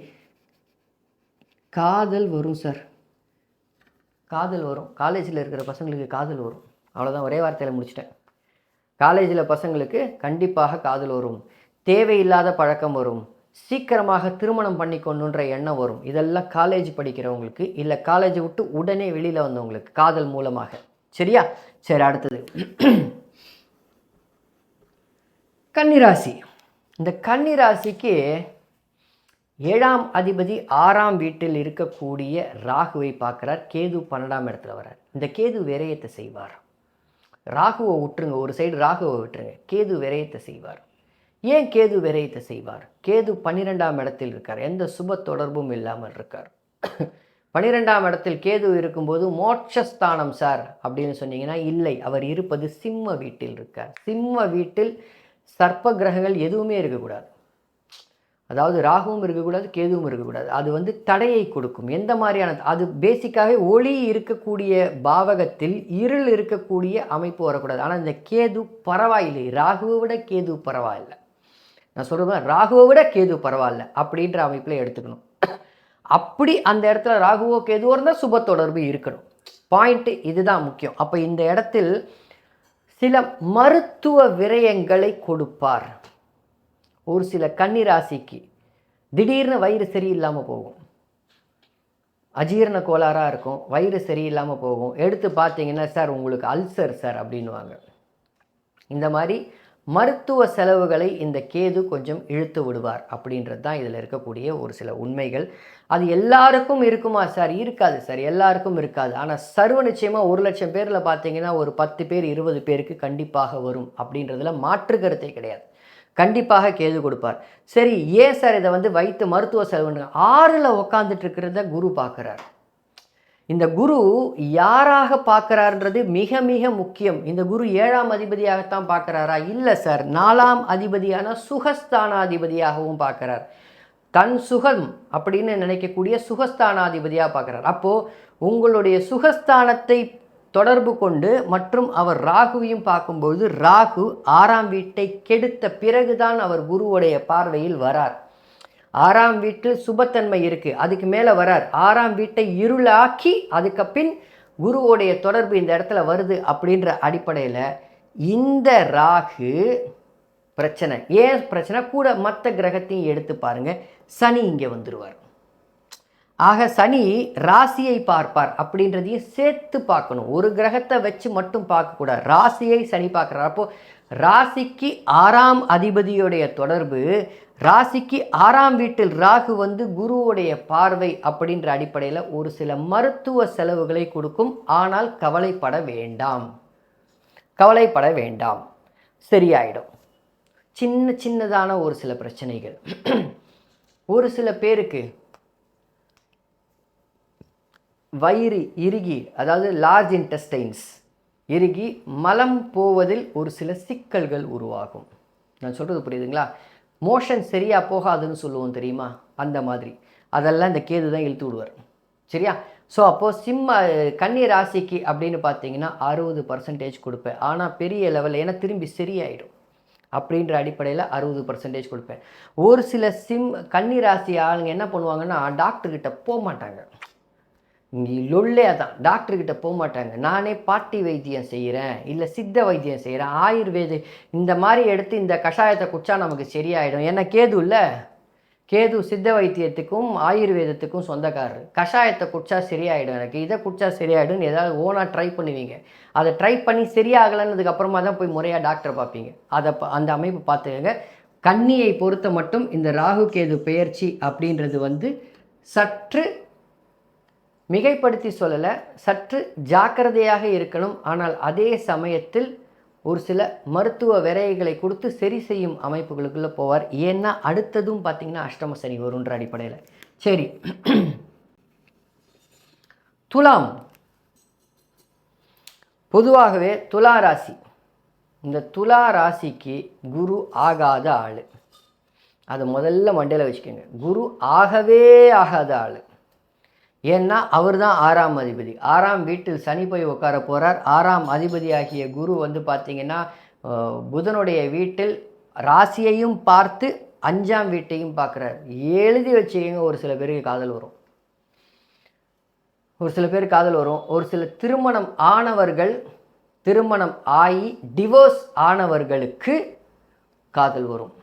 காதல் வரும் சார், காதல் வரும். காலேஜில் இருக்கிற பசங்களுக்கு காதல் வரும். அவ்வளோதான், ஒரே வார்த்தையில் முடிச்சிட்டேன். காலேஜில் பசங்களுக்கு கண்டிப்பாக காதல் வரும், தேவையில்லாத பழக்கம் வரும், சீக்கிரமாக திருமணம் பண்ணிக்கொண்டுன்ற எண்ணம் வரும். இதெல்லாம் காலேஜ் படிக்கிறவங்களுக்கு, இல்லை காலேஜை விட்டு உடனே வெளியில் வந்தவங்களுக்கு காதல் மூலமாக. சரியா? சரி, அடுத்தது கன்னிராசி. இந்த கன்னிராசிக்கு 7ஆம் அதிபதி 6ஆம் வீட்டில் இருக்கக்கூடிய ராகுவை பார்க்குறார். கேது 12ஆம் இடத்துல வரார். இந்த கேது விரயத்தை செய்வார். ராகுவை விட்டுருங்க, ஒரு சைடு ராகுவை விட்டுருங்க, கேது விரயத்தை செய்வார். ஏன் கேது விரயத்தை செய்வார்? கேது 12ஆம் இடத்தில் இருக்கார், எந்த சுப தொடர்பும் இல்லாமல் இருக்கார். 12ஆம் இடத்தில் கேது இருக்கும்போது மோட்சஸ்தானம் சார் அப்படின்னு சொன்னீங்கன்னா இல்லை, அவர் இருப்பது சிம்ம வீட்டில் இருக்கார். சிம்ம வீட்டில் சர்ப்ப கிரகங்கள் எதுவுமே இருக்கக்கூடாது. அதாவது ராகுவும் இருக்கக்கூடாது, கேதுவும் இருக்கக்கூடாது. அது வந்து தடையை கொடுக்கும். எந்த மாதிரியான? அது பேசிக்காகவே ஒளி இருக்கக்கூடிய பாவகத்தில் இருள் இருக்கக்கூடிய அமைப்பு வரக்கூடாது. ஆனால் இந்த கேது பரவாயில்லை, ராகுவை விட கேது பரவாயில்லை. நான் சொல்கிறேன், ராகுவை விட கேது பரவாயில்ல அப்படின்ற அமைப்பில் எடுத்துக்கணும். அப்படி அந்த இடத்துல ராகுவோ கேதுவோ இருந்தால் சுப தொடர்பு இருக்கணும். பாயிண்ட்டு இதுதான் முக்கியம். அப்போ இந்த இடத்தில் சில மருத்துவ விரயங்களை கொடுப்பார். ஒரு சில கன்னிராசிக்கு திடீர்னு வயிறு சரியில்லாமல் போகும், அஜீரண கோளாறாக இருக்கும், வயிறு சரியில்லாமல் போகும். எடுத்து பார்த்தீங்கன்னா சார் உங்களுக்கு அல்சர் சார் அப்படின்வாங்க. இந்த மாதிரி மருத்துவ செலவுகளை இந்த கேது கொஞ்சம் இழுத்து விடுவார் அப்படின்றது தான் இதில் இருக்கக்கூடிய ஒரு சில உண்மைகள். அது எல்லாருக்கும் இருக்குமா சார்? இருக்காது சார், எல்லாருக்கும் இருக்காது. ஆனால் சர்வ நிச்சயமாக 1,00,000 பேரில் பார்த்தீங்கன்னா ஒரு 10 பேர் 20 பேருக்கு கண்டிப்பாக வரும் அப்படின்றதுல மாற்று கருத்தே கிடையாது. கண்டிப்பாக கேது கொடுப்பார். சரி, ஏன் சார் இதை வந்து வைத்து மருத்துவ செலவுன்னு? 6ல் உட்காந்துட்டு இருக்கிறத குரு பார்க்குறார். இந்த குரு யாராக பார்க்குறாருன்றது மிக மிக முக்கியம். இந்த குரு 7ஆம் அதிபதியாகத்தான் பார்க்குறாரா? இல்லை சார், 4ஆம் அதிபதியான சுகஸ்தானாதிபதியாகவும் பார்க்குறார். தன் சுகம் அப்படின்னு நினைக்கக்கூடிய சுகஸ்தானாதிபதியாக பார்க்குறார். அப்போது உங்களுடைய சுகஸ்தானத்தை தொடர்பு கொண்டு மற்றும் அவர் ராகுவையும் பார்க்கும்போது ராகு 6ஆம் வீட்டை கெடுத்த பிறகுதான் அவர் குருவுடைய பார்வையில் வரார். 6ஆம் வீட்டில் சுபத்தன்மை இருக்குது, அதுக்கு மேலே வரார். 6ஆம் வீட்டை இருளாக்கி அதுக்கு பின் குருவோடைய தொடர்பு இந்த இடத்துல வருது அப்படின்ற அடிப்படையில் இந்த ராகு பிரச்சனை. ஏன் பிரச்சனை? கூட மற்ற கிரகத்தையும் எடுத்து பாருங்கள், சனி இங்கே வந்துடுவார். ஆக சனி ராசியை பார்ப்பார் அப்படின்றதையும் சேர்த்து பார்க்கணும். ஒரு கிரகத்தை வச்சு மட்டும் பார்க்கக்கூடாது, ராசியை சனி பார்க்குறார். அப்போது ராசிக்கு 6ஆம் அதிபதியுடைய தொடர்பு, ராசிக்கு 6ஆம் வீட்டில் ராகு வந்து குருவுடைய பார்வை அப்படின்ற அடிப்படையில் ஒரு சில மருத்துவ செலவுகளை கொடுக்கும். ஆனால் கவலைப்பட வேண்டாம், கவலைப்பட வேண்டாம், சரியாயிடும். சின்ன சின்னதான ஒரு சில பிரச்சனைகள். ஒரு சில பேருக்கு வயிறு இறுகி, அதாவது லார்ஜ் இன்டெஸ்டைன்ஸ் இறுகி மலம் போவதில் ஒரு சில சிக்கல்கள் உருவாகும். நான் சொல்கிறது புரியுதுங்களா? மோஷன் சரியாக போகாதுன்னு சொல்லுவோம் தெரியுமா, அந்த மாதிரி அதெல்லாம் இந்த கேது தான் இழுத்து விடுவார். சரியா? ஸோ அப்போது கன்னி ராசிக்கு அப்படின்னு பார்த்தீங்கன்னா 60% கொடுப்பேன். ஆனால் பெரிய லெவலில் ஏன்னா திரும்பி சரியாயிடும் அப்படின்ற அடிப்படையில் 60% கொடுப்பேன். ஒரு சில கன்னி ராசி ஆளுங்க என்ன பண்ணுவாங்கன்னா டாக்டர்கிட்ட போக மாட்டாங்க. இங்கே லொல்லே தான், டாக்டர்கிட்ட போக மாட்டாங்க. நானே பாட்டி வைத்தியம் செய்கிறேன், இல்லை சித்த வைத்தியம் செய்கிறேன், ஆயுர்வேத இந்த மாதிரி எடுத்து இந்த கஷாயத்தை குடிச்சா நமக்கு சரியாயிடும். ஏன்னா கேது இல்லை, கேது சித்த வைத்தியத்துக்கும் ஆயுர்வேதத்துக்கும் சொந்தக்காரர். கஷாயத்தை குடிச்சா சரியாயிடும், எனக்கு இதை குடிச்சா சரியாயிடும், ஏதாவது ஓனாக ட்ரை பண்ணுவீங்க. அதை ட்ரை பண்ணி சரியாகலைன்னதுக்கு அப்புறமா தான் போய் முறையாக டாக்டரை பார்ப்பீங்க. அந்த அமைப்பு பார்த்துக்கங்க. கன்னியை பொறுத்த மட்டும் இந்த ராகு கேது பெயர்ச்சி அப்படின்றது வந்து சற்று மிகைப்படுத்தி சொல்லலை, சற்று ஜாக்கிரதையாக இருக்கணும். ஆனால் அதே சமயத்தில் ஒரு சில மருத்துவ விரைகளை கொடுத்து சரி செய்யும் அமைப்புகளுக்குள்ளே போவார். ஏன்னா அடுத்ததும் பார்த்திங்கன்னா அஷ்டம சனி வருன்ற அடிப்படையில். சரி, துலாம். பொதுவாகவே துலா ராசி, இந்த துலா ராசிக்கு குரு ஆகாத ஆள். அதை முதல்ல மண்டையில் வச்சுக்கோங்க. குரு ஆகவே ஆகாத ஆள். ஏன்னா அவர் தான் 6ஆம் அதிபதி. 6ஆம் வீட்டில் சனி போய் உட்கார போகிறார். 6ஆம் அதிபதியாகிய குரு வந்து பார்த்திங்கன்னா புதனுடைய வீட்டில் ராசியையும் பார்த்து 5ஆம் வீட்டையும் பார்க்குறார். எழுதி வச்சுக்கோங்க, ஒரு சில பேருக்கு காதல் வரும். ஒரு சில பேர் காதல் வரும். ஒரு சில திருமணம் ஆனவர்கள், திருமணம் ஆகி டிவோர்ஸ் ஆனவர்களுக்கு காதல் வரும்.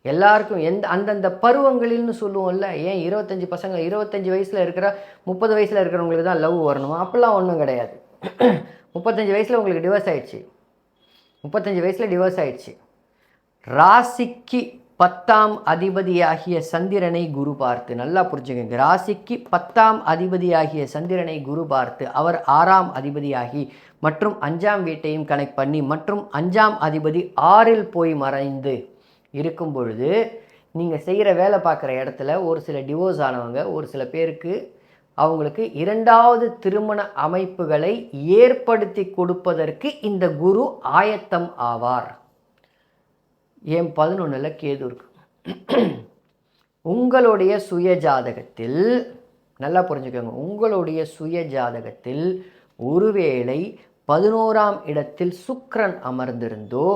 எல்லாருக்கும் அந்தந்த பருவங்களில்னு சொல்லுவோம்ல. ஏன் 25 பசங்க 25 வயசில் இருக்கிற 30 வயசில் இருக்கிறவங்களுக்கு தான் லவ் வரணுமா? அப்படிலாம் ஒன்றும் கிடையாது. 35 வயசில் உங்களுக்கு டிவோர்ஸ் ஆயிடுச்சு, 35 வயசில் டிவோர்ஸ் ஆயிடுச்சு. ராசிக்கு 10ஆம் அதிபதியாகிய சந்திரனை குரு பார்த்து, நல்லா புரிஞ்சுக்கங்க, ராசிக்கு 10ஆம் அதிபதியாகிய சந்திரனை குரு பார்த்து அவர் 6ஆம் அதிபதியாகி மற்றும் 5ஆம் வீட்டையும் கனெக்ட் பண்ணி மற்றும் 5ஆம் அதிபதி 6இல் போய் மறைந்து இருக்கும் பொழுது நீங்கள் செய்கிற வேலை பார்க்குற இடத்துல ஒரு சில டிவோர்ஸ் ஆனவங்க, ஒரு சில பேருக்கு அவங்களுக்கு 2வது திருமண அமைப்புகளை ஏற்படுத்தி கொடுப்பதற்கு இந்த குரு ஆயத்தம் ஆவார். ஏன் 11ல் கேது இருக்கு. உங்களுடைய சுய ஜாதகத்தில் நல்லா புரிஞ்சுக்கோங்க, உங்களுடைய சுய ஜாதகத்தில் ஒருவேளை 11ஆம் இடத்தில் சுக்கிரன் அமர்ந்திருந்தோ,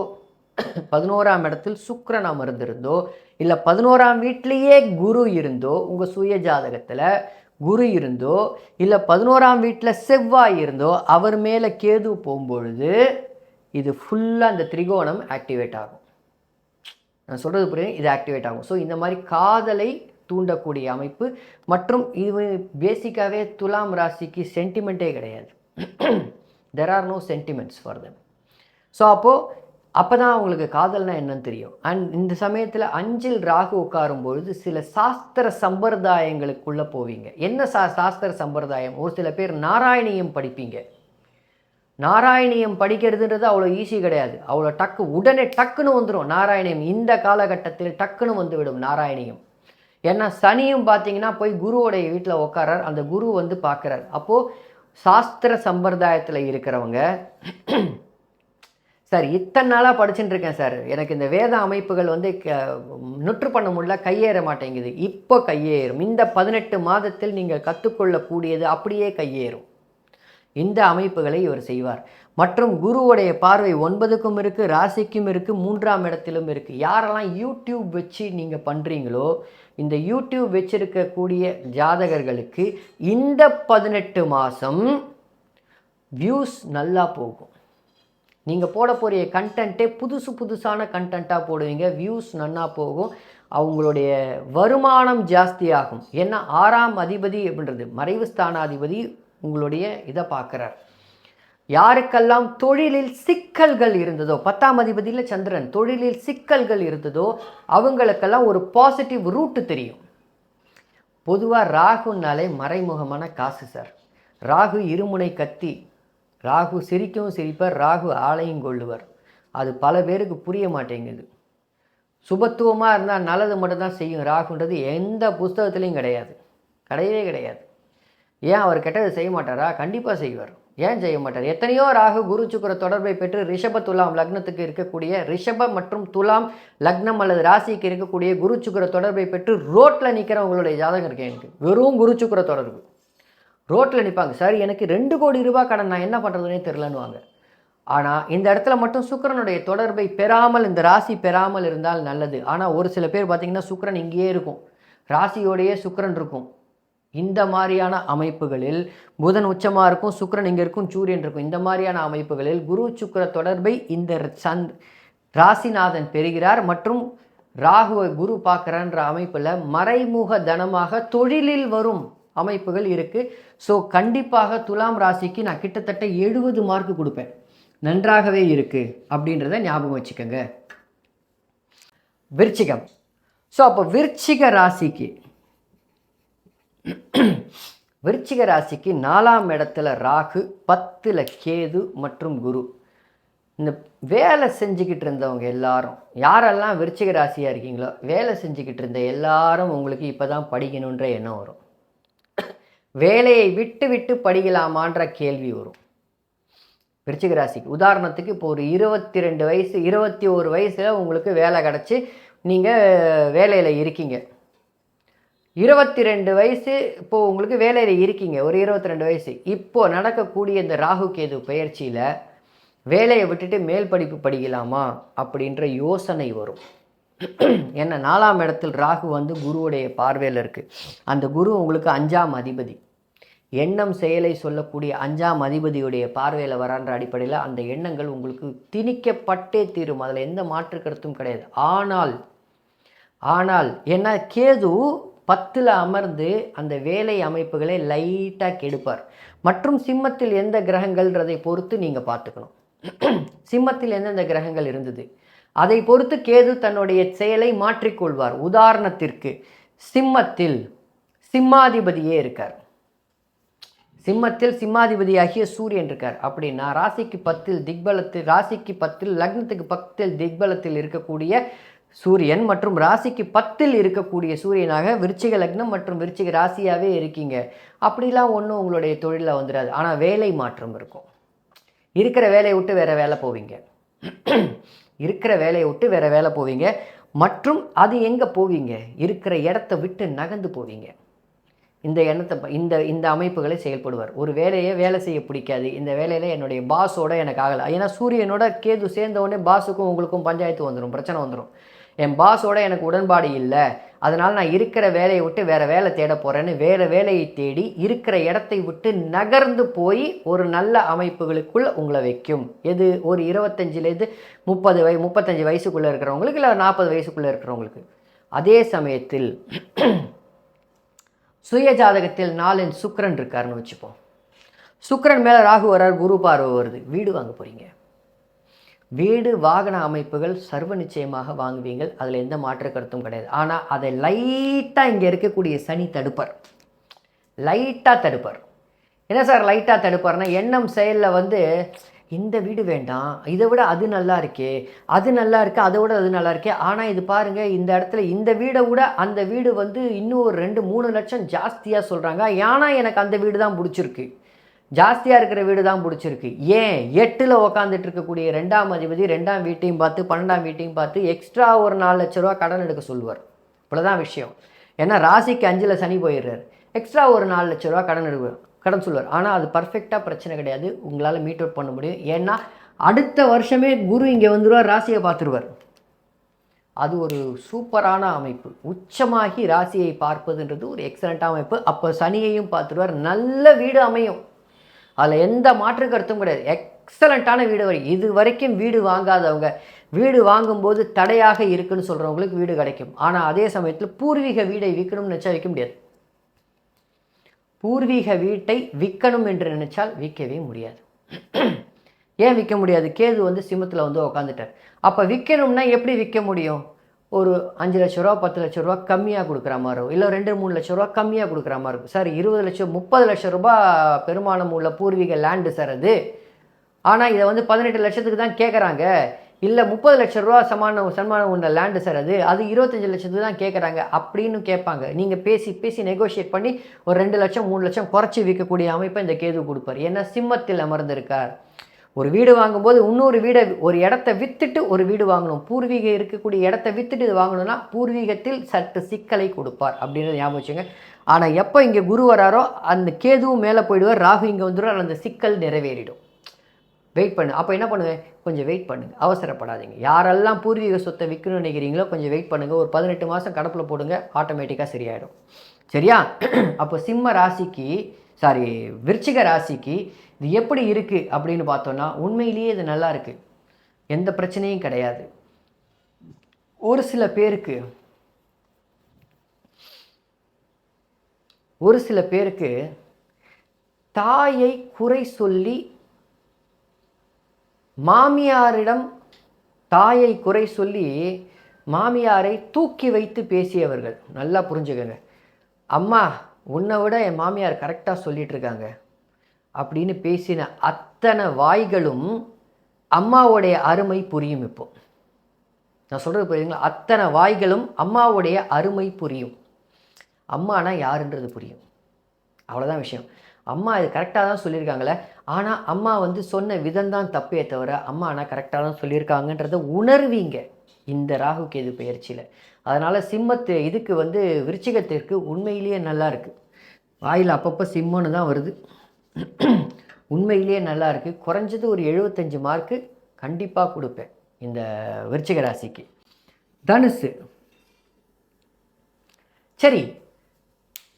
11ஆம் இடத்தில் சுக்கிரன் அமர்ந்திருந்தோ, இல்லை 11ஆம் வீட்டிலேயே குரு இருந்தோ, உங்கள் சுய ஜாதகத்தில் குரு இருந்தோ, இல்லை 11ஆம் வீட்டில் செவ்வாய் இருந்தோ, அவர் மேலே கேது போகும்பொழுது இது ஃபுல்லாக அந்த திரிகோணம் ஆக்டிவேட் ஆகும். நான் சொல்கிறது புரியுது, இது ஆக்டிவேட் ஆகும். ஸோ இந்த மாதிரி காதலை தூண்டக்கூடிய அமைப்பு. மற்றும் இது பேசிக்காகவே துலாம் ராசிக்கு சென்டிமெண்ட்டே கிடையாது. There are no sentiments for them. So அப்போ தான் அவங்களுக்கு காதல்னா என்னன்னு தெரியும். அண்ட் இந்த சமயத்தில் 5இல் ராகு உட்காரும்பொழுது சில சாஸ்திர சம்பிரதாயங்களுக்குள்ளே போவீங்க. என்ன சாஸ்திர சம்பிரதாயம்? ஒரு சில பேர் நாராயணியம் படிப்பீங்க. நாராயணியம் படிக்கிறதுன்றது அவ்வளோ ஈஸி கிடையாது. அவ்வளோ உடனே டக்குன்னு வந்துடும் நாராயணியம். இந்த காலகட்டத்தில் டக்குன்னு வந்துவிடும் நாராயணியம். ஏன்னா சனியும் பார்த்தீங்கன்னா போய் குருவோடைய வீட்டில் உட்காரார், அந்த குரு வந்து பார்க்குறார். அப்போது சாஸ்திர சம்பிரதாயத்தில் இருக்கிறவங்க, சார் இத்தனை நாளாக படிச்சுட்டு இருக்கேன் சார், எனக்கு இந்த வேத அமைப்புகள் வந்து நுற்று பண்ண முடியல, கையேற மாட்டேங்குது. இப்போ கையேறும். இந்த 18 மாதத்தில் நீங்கள் கற்றுக்கொள்ளக்கூடியது அப்படியே கையேறும். இந்த அமைப்புகளை இவர் செய்வார். மற்றும் குருவுடைய பார்வை 9க்கும் இருக்குது, ராசிக்கும் இருக்குது, 3ஆம் இடத்திலும் இருக்குது. யாரெல்லாம் யூடியூப் வச்சு நீங்கள் பண்ணுறீங்களோ, இந்த யூடியூப் வச்சிருக்கக்கூடிய ஜாதகர்களுக்கு இந்த 18 மாதம் வியூஸ் நல்லா போகும். நீங்கள் போட போகிற கண்டென்ட்டே புதுசான கண்டென்ட்டாக போடுவீங்க, வியூஸ் நல்லா போகும், அவங்களுடைய வருமானம் ஜாஸ்தியாகும். ஏன்னா 6ஆம் அதிபதி அப்படின்றது மறைவு ஸ்தானாதிபதி உங்களுடைய இதை பார்க்குறார். யாருக்கெல்லாம் தொழிலில் சிக்கல்கள் இருந்ததோ, 10ஆம் அதிபதியில் சந்திரன், தொழிலில் சிக்கல்கள் இருந்ததோ அவங்களுக்கெல்லாம் ஒரு பாசிட்டிவ் ரூட்டு தெரியும். பொதுவாக ராகுனாலே மறைமுகமான காசு சார். ராகு இருமுனை கத்தி, ராகு சிரிக்கவும் சிரிப்பார், ராகு ஆளையும் கொள்ளுவார். அது பல பேருக்கு புரிய மாட்டேங்குது. சுபத்துவமாக இருந்தால் நல்லது மட்டும்தான் செய்யும் ராகுன்றது எந்த புஸ்தகத்துலேயும் கிடையாது, கிடையவே கிடையாது. ஏன் அவர் கெட்டது செய்ய மாட்டாரா? கண்டிப்பாக செய்வார். ஏன் செய்ய மாட்டார்? எத்தனையோ ராகு குரு சுக்கிர தொடர்பை பெற்று ரிஷப துலாம் லக்னத்துக்கு இருக்கக்கூடிய, ரிஷப மற்றும் துலாம் லக்னம் அல்லது ராசிக்கு இருக்கக்கூடிய குரு சுக்கிர தொடர்பை பெற்று ரோட்டில் நிற்கிறவங்களுடைய ஜாதகம் இருக்கேன். எனக்கு வெறும் குரு சுக்கிர தொடர்பு, ரோட்டில் நிற்பாங்க. சார் எனக்கு 2 கோடி ரூபாய் கடன், நான் என்ன பண்ணுறதுனே தெரிலன்னுவாங்க. ஆனால் இந்த இடத்துல மட்டும் சுக்கிரனுடைய தொடர்பை பெறாமல், இந்த ராசி பெறாமல் இருந்தால் நல்லது. ஆனால் ஒரு சில பேர் பார்த்திங்கன்னா சுக்கிரன் இங்கேயே இருக்கும், ராசியோடையே சுக்கிரன் இருக்கும். இந்த மாதிரியான அமைப்புகளில் புதன் உச்சமாக இருக்கும், சுக்கிரன் இங்கே இருக்கும், சூரியன் இருக்கும். இந்த மாதிரியான அமைப்புகளில் குரு சுக்கிர தொடர்பை இந்த ராசிநாதன் பெறுகிறார். மற்றும் ராகுவை குரு பார்க்குறன்ற அமைப்பில் மறைமுக தனமாக தொழிலில் வரும் அமைப்புகள் இருக்குது. ஸோ கண்டிப்பாக துலாம் ராசிக்கு நான் கிட்டத்தட்ட 70 மார்க் கொடுப்பேன். நன்றாகவே இருக்குது அப்படின்றத ஞாபகம் வச்சுக்கோங்க. விருச்சிகம். ஸோ அப்போ விருச்சிக ராசிக்கு 4ஆம் இடத்துல ராகு, 10ல் கேது மற்றும் குரு. இந்த வேலை செஞ்சுக்கிட்டு இருந்தவங்க எல்லாரும், யாரெல்லாம் விருச்சிக ராசியாக இருக்கீங்களோ, வேலை செஞ்சுக்கிட்டு இருந்த எல்லாரும் உங்களுக்கு இப்போ தான் படிக்கணுன்ற எண்ணம் வரும். வேலையை விட்டு படிக்கலாமான்ற கேள்வி வரும் விருச்சிக ராசிக்கு. உதாரணத்துக்கு இப்போ ஒரு 22 வயசு 21 வயசில் உங்களுக்கு வேலை கிடச்சி நீங்கள் வேலையில் இருக்கீங்க. 22 வயசு இப்போது உங்களுக்கு வேலையில் இருக்கீங்க, ஒரு 22 வயசு. இப்போது நடக்கக்கூடிய இந்த ராகு கேது பெயர்ச்சியில் வேலையை விட்டுட்டு மேல் படிப்பு படிக்கலாமா அப்படின்ற யோசனை வரும். ஏன்னா 4ஆம் இடத்தில் ராகு வந்து குருவுடைய பார்வையில் இருக்குது. அந்த குரு உங்களுக்கு 5ஆம் அதிபதி, எண்ணம் செயலை சொல்லக்கூடிய 5ஆம் அதிபதியுடைய பார்வையில் வரான்ற அடிப்படையில் அந்த எண்ணங்கள் உங்களுக்கு திணிக்கப்பட்டே தீரும். அதில் எந்த மாற்று கருத்தும் கிடையாது. ஆனால் என்ன, கேது 10ல் அமர்ந்து அந்த வேலை அமைப்புகளை லைட்டாக கெடுப்பார். மற்றும் சிம்மத்தில் எந்த கிரகங்கள்ன்றதை பொறுத்து நீங்கள் பார்த்துக்கணும். சிம்மத்தில் எந்தெந்த கிரகங்கள் இருந்தது அதை பொறுத்து கேது தன்னுடைய செயலை மாற்றிக்கொள்வார். உதாரணத்திற்கு சிம்மத்தில் சிம்மாதிபதியே இருக்கார், சிம்மத்தில் சிம்மாதிபதியாகிய சூரியன் இருக்கார் அப்படின்னா ராசிக்கு 10 லக்னத்துக்கு 10 திக்பலத்தில் இருக்கக்கூடிய சூரியன் மற்றும் ராசிக்கு 10 இருக்கக்கூடிய சூரியனாக விருச்சிக லக்னம் மற்றும் விருச்சிக ராசியாகவே இருக்கீங்க. அப்படிலாம் ஒன்றும் உங்களுடைய தொழிலில் வந்துடாது. ஆனால் வேலை மாற்றம் இருக்கும். இருக்கிற வேலையை விட்டு வேறு வேலை போவீங்க, இருக்கிற வேலையை விட்டு வேறு வேலை போவீங்க. மற்றும் அது எங்கே போவீங்க, இருக்கிற இடத்த விட்டு நகர்ந்து போவீங்க. இந்த எண்ணத்தை இந்த அமைப்புகளை செயல்படுவார். ஒரு வேலை செய்ய பிடிக்காது, இந்த வேலையில் என்னுடைய பாஸோட எனக்கு ஆகலை. ஏன்னா சூரியனோட கேது சேர்ந்தவுடனே பாஸுக்கும் உங்களுக்கும் பஞ்சாயத்து வந்துடும், பிரச்சனை வந்துடும். என் பாஸோட எனக்கு உடன்பாடு இல்லை, அதனால் நான் இருக்கிற வேலையை விட்டு வேறு வேலை தேட போகிறேன்னு வேறு வேலையை தேடி இருக்கிற இடத்தை விட்டு நகர்ந்து போய் ஒரு நல்ல அமைப்புகளுக்குள் உங்களை வைக்கும். எது, ஒரு 25லேருந்து 35 வயசுக்குள்ளே இருக்கிறவங்களுக்கு, இல்லை 40 வயசுக்குள்ளே இருக்கிறவங்களுக்கு. அதே சமயத்தில் சுய ஜாதகத்தில் 4 சுக்கிரன் இருக்காருன்னு வச்சுப்போம். சுக்கிரன் மேலே ராகு வர்றார், குரு பார்வை வருது, வீடு வாங்க போகிறீங்க. வீடு வாகன அமைப்புகள் சர்வ நிச்சயமாக வாங்குவீங்கள், அதில் எந்த மாற்று கருத்தும் கிடையாது. ஆனால் அதை லைட்டாக இங்கே இருக்கக்கூடிய சனி தடுப்பார், லைட்டாக தடுப்பார். என்ன சார் லைட்டாக தடுப்பார்னா, எண்ணம் செயலில் வந்து இந்த வீடு வேண்டாம், இதை விட அது நல்லா இருக்கே, அது நல்லா இருக்கு, அதை விட அது நல்லா இருக்கே. ஆனால் இது பாருங்கள், இந்த இடத்துல இந்த வீடை விட அந்த வீடு வந்து இன்னும் ஒரு 2-3 லட்சம் ஜாஸ்தியாக சொல்கிறாங்க. ஏன்னா எனக்கு அந்த வீடு தான் பிடிச்சிருக்கு, ஜாஸ்தியாக இருக்கிற வீடு தான் பிடிச்சிருக்கு. ஏன் 8ல் உக்காந்துட்டு இருக்கக்கூடிய 2ஆம் அதிபதி 2ஆம் வீட்டையும் பார்த்து 12ஆம் வீட்டையும் பார்த்து எக்ஸ்ட்ரா ஒரு 4 லட்ச ரூபா கடன் எடுக்க சொல்லுவார். இவ்வளோதான் விஷயம். ஏன்னா ராசிக்கு 5ல் சனி போயிடுறார், எக்ஸ்ட்ரா ஒரு 4 லட்ச ரூபா கடன் சொல்லுவார். ஆனால் அது பர்ஃபெக்டாக பிரச்சனை கிடையாது, உங்களால் மீட் அவுட் பண்ண முடியும். ஏன்னா அடுத்த வருஷமே குரு இங்கே வந்துடுவார், ராசியை பார்த்துருவார். அது ஒரு சூப்பரான அமைப்பு. உச்சமாகி ராசியை பார்ப்பதுன்றது ஒரு எக்ஸலண்ட்டான அமைப்பு. அப்போ சனியையும் பார்த்துருவார், நல்ல வீடு அமையும், அதில் எந்த மாற்று கருத்தும் கிடையாது. எக்ஸலண்ட்டான வீடு வரை. இது வரைக்கும் வீடு வாங்காதவங்க, வீடு வாங்கும்போது தடையாக இருக்குன்னு சொல்கிறவங்களுக்கு வீடு கிடைக்கும். ஆனால் அதே சமயத்தில் பூர்வீக வீடை விற்கணும்னு நினச்சா விற்க முடியாது. பூர்வீக வீட்டை விற்கணும் என்று நினைச்சால் விற்கவே முடியாது. ஏன் விற்க முடியாது? கேது வந்து சிம்மத்தில் வந்து உக்காந்துட்டார். அப்போ விற்கணும்னா எப்படி விற்க முடியும்? ஒரு 5 லட்ச ரூபா 10 லட்ச ரூபா கம்மியாக கொடுக்குற மாதிரி இருக்கும், இல்லை 2-3 லட்ச ரூபா கம்மியாக கொடுக்குற மாதிரி இருக்கும். சார் 20 லட்சம் 30 லட்ச ரூபா பெருமானம் உள்ள பூர்வீக லேண்டு சார் அது. ஆனால் இதை வந்து 18 லட்சத்துக்கு தான் கேட்குறாங்க. இல்லை 30 லட்ச ரூபா சன்மானம் உள்ள லேண்டு சார் அது 25 லட்சத்துக்கு தான் கேட்குறாங்க அப்படின்னு கேட்பாங்க. நீங்கள் பேசி நெகோஷியேட் பண்ணி ஒரு 2 லட்சம் 3 லட்சம் குறைச்சி விற்கக்கூடிய அமைப்பை இந்த கேது கொடுப்பார். ஏன்னா சிம்மத்தில் அமர்ந்திருக்கார். ஒரு வீடு வாங்கும்போது இன்னொரு வீடை, ஒரு இடத்த விற்றுட்டு ஒரு வீடு வாங்கணும். பூர்வீக இருக்கக்கூடிய இடத்த விற்றுட்டு இது வாங்கணும்னா பூர்வீகத்தில் சற்று சிக்கலை கொடுப்பார் அப்படின்றத ஞாபகம் வச்சுங்க. ஆனால் எப்போ இங்கே குரு வராரோ அந்த கேதுவும் மேலே போயிடுவார், ராகு இங்கே வந்துடுவார், அந்த சிக்கல் நிறைவேறிடும். வெயிட் பண்ணு. அப்போ என்ன பண்ணுவேன்? கொஞ்சம் வெயிட் பண்ணுங்கள், அவசரப்படாதீங்க. யாரெல்லாம் பூர்வீக சொத்தை விற்கணும்னு நினைக்கிறீங்களோ கொஞ்சம் வெயிட் பண்ணுங்கள். ஒரு 18 மாதம் கடப்பில் போடுங்க, ஆட்டோமேட்டிக்காக சரியாயிடும். சரியா? அப்போ சிம்ம ராசிக்கு விருச்சிக ராசிக்கு இது எப்படி இருக்குது அப்படின்னு பார்த்தோன்னா உண்மையிலேயே இது நல்லா இருக்குது, எந்த பிரச்சனையும் கிடையாது. ஒரு சில பேருக்கு தாயை குறை சொல்லி தாயை குறை சொல்லி மாமியாரை தூக்கி வைத்து பேசியவர்கள். நல்லா புரிஞ்சுக்கங்க. அம்மா உன்னை விட என் மாமியார் கரெக்டாக சொல்லிட்டு இருக்காங்க அப்படின்னு பேசின அத்தனை வாய்களும் அம்மாவுடைய அருமை புரியும். இப்போ நான் சொல்கிறது புரியுதுங்களா? அத்தனை வாய்களும் அம்மாவுடைய அருமை புரியும். அம்மானா யாருன்றது புரியும். அவ்வளோதான் விஷயம். அம்மா இது கரெக்டாக தான் சொல்லியிருக்காங்களே, ஆனால் அம்மா வந்து சொன்ன விதம் தான் தப்பே தவிர அம்மா ஆனால் கரெக்டாக தான் சொல்லியிருக்காங்கன்றத உணர்வீங்க இந்த ராகு கேது பெயர்ச்சியில். அதனால் இதுக்கு வந்து விருச்சிகத்திற்கு உண்மையிலேயே நல்லா இருக்குது. வாயில் அப்பப்போ சிம்மன்னு தான் வருது. உண்மையிலேயே நல்லா இருக்குது. குறைஞ்சது ஒரு 75 மார்க்கு கண்டிப்பாக கொடுப்பேன் இந்த விருச்சிக ராசிக்கு. தனுசு, சரி,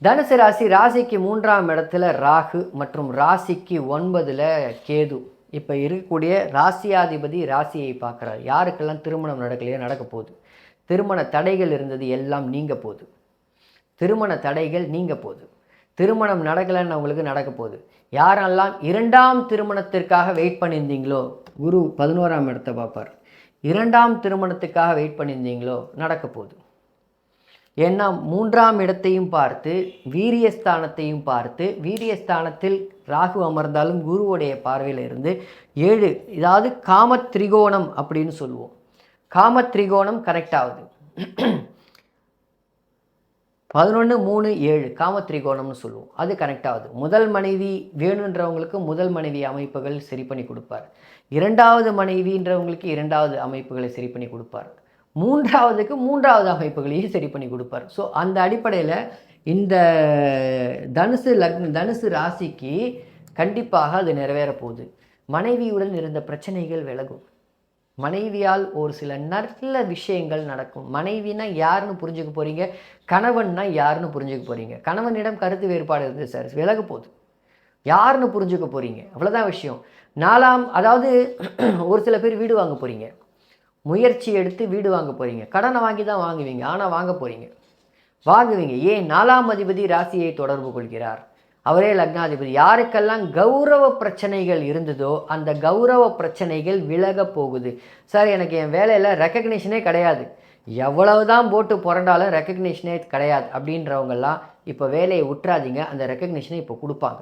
தனுசு ராசிக்கு 3ஆம் இடத்துல ராகு மற்றும் ராசிக்கு 9ல் கேது. இப்போ இருக்கக்கூடிய ராசியாதிபதி ராசியை பார்க்குறாரு. யாருக்கெல்லாம் திருமணம் நடக்கலையோ நடக்க போகுது. திருமண தடைகள் இருந்தது எல்லாம் நீங்க போகுது. திருமண தடைகள் நீங்க போகுது. திருமணம் நடக்கலைன்னு அவங்களுக்கு நடக்க போகுது. யாரெல்லாம் 2ஆம் திருமணத்திற்காக வெயிட் பண்ணியிருந்தீங்களோ, குரு 11ஆம் இடத்தை பார்ப்பார். 2ஆம் திருமணத்துக்காக வெயிட் பண்ணியிருந்தீங்களோ நடக்க போகுது. ஏன்னா 3ஆம் இடத்தையும் பார்த்து வீரியஸ்தானத்தையும் பார்த்து, வீரியஸ்தானத்தில் ராகு அமர்ந்தாலும் குருவுடைய பார்வையில் இருந்து 7, இதாவது காமத்ரிகோணம் அப்படின்னு சொல்லுவோம். காமத்ரிகோணம் கரெக்ட் ஆகுது. 11, 3, 7 காமத்ரிகோணம்னு சொல்லுவோம். அது கனெக்ட் ஆகுது. முதல் மனைவி வேணுன்றவங்களுக்கு முதல் மனைவி அமைப்புகள் சரி பண்ணி கொடுப்பார். 2வது மனைவின்றவங்களுக்கு 2வது அமைப்புகளை சரி பண்ணி கொடுப்பார். 3ஆவதுக்கு 3வது அமைப்புகளையும் சரி பண்ணி கொடுப்பார். ஸோ அந்த அடிப்படையில் இந்த தனுசு ராசிக்கு கண்டிப்பாக அது நிறைவேற போகுது. மனைவியுடன் இருந்த பிரச்சனைகள் விலகும். மனைவியால் ஒரு சில நல்ல விஷயங்கள் நடக்கும். மனைவினா யாருன்னு புரிஞ்சுக்க போகிறீங்க, கணவன்னா யாருன்னு புரிஞ்சுக்க போகிறீங்க. கணவனிடம் கருத்து வேறுபாடு இருக்குது சார், விலக போகுது. யாருன்னு புரிஞ்சுக்க போகிறீங்க, அவ்வளோதான் விஷயம். அதாவது ஒரு சில பேர் வீடு வாங்க போகிறீங்க, முயற்சி எடுத்து வீடு வாங்க போகிறீங்க. கடனை வாங்கி தான் வாங்குவீங்க, ஆனால் வாங்குவீங்க. ஏன்? 4ஆம் அதிபதி ராசியை தொடர்பு கொள்கிறார். அவரே லக்னாதிபதி. யாருக்கெல்லாம் கௌரவ பிரச்சனைகள் இருந்ததோ அந்த கௌரவ பிரச்சனைகள் விலக போகுது. சார் எனக்கு என் வேலையில் ரெக்கக்னிஷனே கிடையாது, எவ்வளவுதான் போட்டு புரண்டாலும் ரெக்கக்னிஷனே கிடையாது அப்படின்றவங்கெல்லாம் இப்போ வேலையை விட்டுறாதீங்க. அந்த ரெக்கக்னிஷனை இப்போ கொடுப்பாங்க.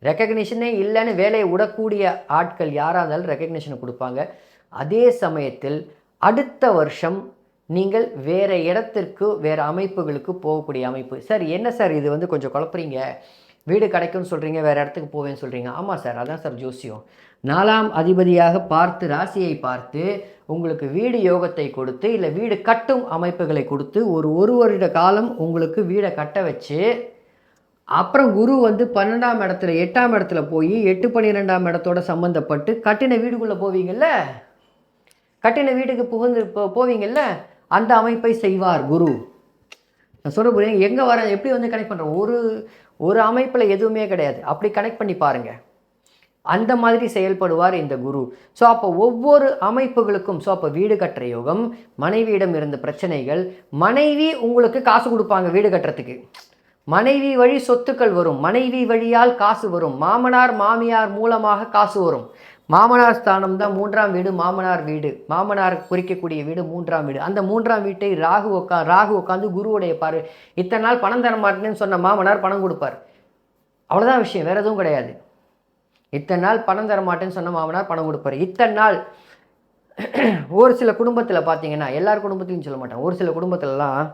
ரெக்கக்னிஷனே இல்லைன்னு வேலையை விடக்கூடிய ஆட்கள் யாராக இருந்தாலும் ரெக்கக்னிஷனை கொடுப்பாங்க. அதே சமயத்தில் அடுத்த வருஷம் நீங்கள் வேறு இடத்திற்கு வேறு அமைப்புகளுக்கு போகக்கூடிய அமைப்பு. சார் என்ன சார் இது வந்து கொஞ்சம் குழப்பறீங்க, வீடு கிடைக்கும்னு சொல்கிறீங்க, வேறு இடத்துக்கு போவேன்னு சொல்கிறீங்க. ஆமாம் சார், அதான் சார் ஜோசியம். 4ஆம் அதிபதியாக பார்த்து ராசியை பார்த்து உங்களுக்கு வீடு யோகத்தை கொடுத்து இல்லை வீடு கட்டும் அமைப்புகளை கொடுத்து ஒரு வருட காலம் உங்களுக்கு வீடை கட்ட வச்சு, அப்புறம் குரு வந்து 12ஆம் இடத்துல 8ஆம் இடத்துல போய் 8, 12ஆம் இடத்தோட சம்மந்தப்பட்டு கட்டின வீடுக்குள்ளே போவீங்கள்ல, கட்டின வீட்டுக்கு போவீங்கள்ல, அந்த அமைப்பை செய்வார் குரு. நான் சொல்ல புரியுங்க, எங்கே வர எப்படி வந்து கனெக்ட் பண்ணுறோம், ஒரு அமைப்பில் எதுவுமே கிடையாது. அப்படி கனெக்ட் பண்ணி பாருங்கள், அந்த மாதிரி செயல்படுவார் இந்த குரு. ஸோ அப்போ ஒவ்வொரு அமைப்புகளுக்கும், ஸோ அப்போ வீடு கட்டுற யோகம், மனைவியிடம் இருந்த பிரச்சனைகள், மனைவி உங்களுக்கு காசு கொடுப்பாங்க வீடு கட்டுறதுக்கு, மனைவி வழி சொத்துக்கள் வரும், மனைவி வழியால் காசு வரும், மாமனார் மாமியார் மூலமாக காசு வரும். மாமனார் ஸ்தானம் தான் 3ஆம் வீடு, மாமனார் வீடு, மாமனார் குறிக்கக்கூடிய வீடு 3ஆம் வீடு. அந்த 3ஆம் வீட்டை ராகு உட்காந்து குருவுடைய பார்வை. இத்தனை நாள் பணம் தர மாட்டேன்னு சொன்ன மாமனார் பணம் கொடுப்பார். அவ்வளோதான் விஷயம், வேறு எதுவும் கிடையாது. இத்தனை நாள் பணம் தர மாட்டேன்னு சொன்ன மாமனார் பணம் கொடுப்பார். இத்தனை நாள் ஒரு சில குடும்பத்தில் பார்த்தீங்கன்னா, எல்லார் குடும்பத்தையும் சொல்ல மாட்டேன், ஒரு சில குடும்பத்திலலாம்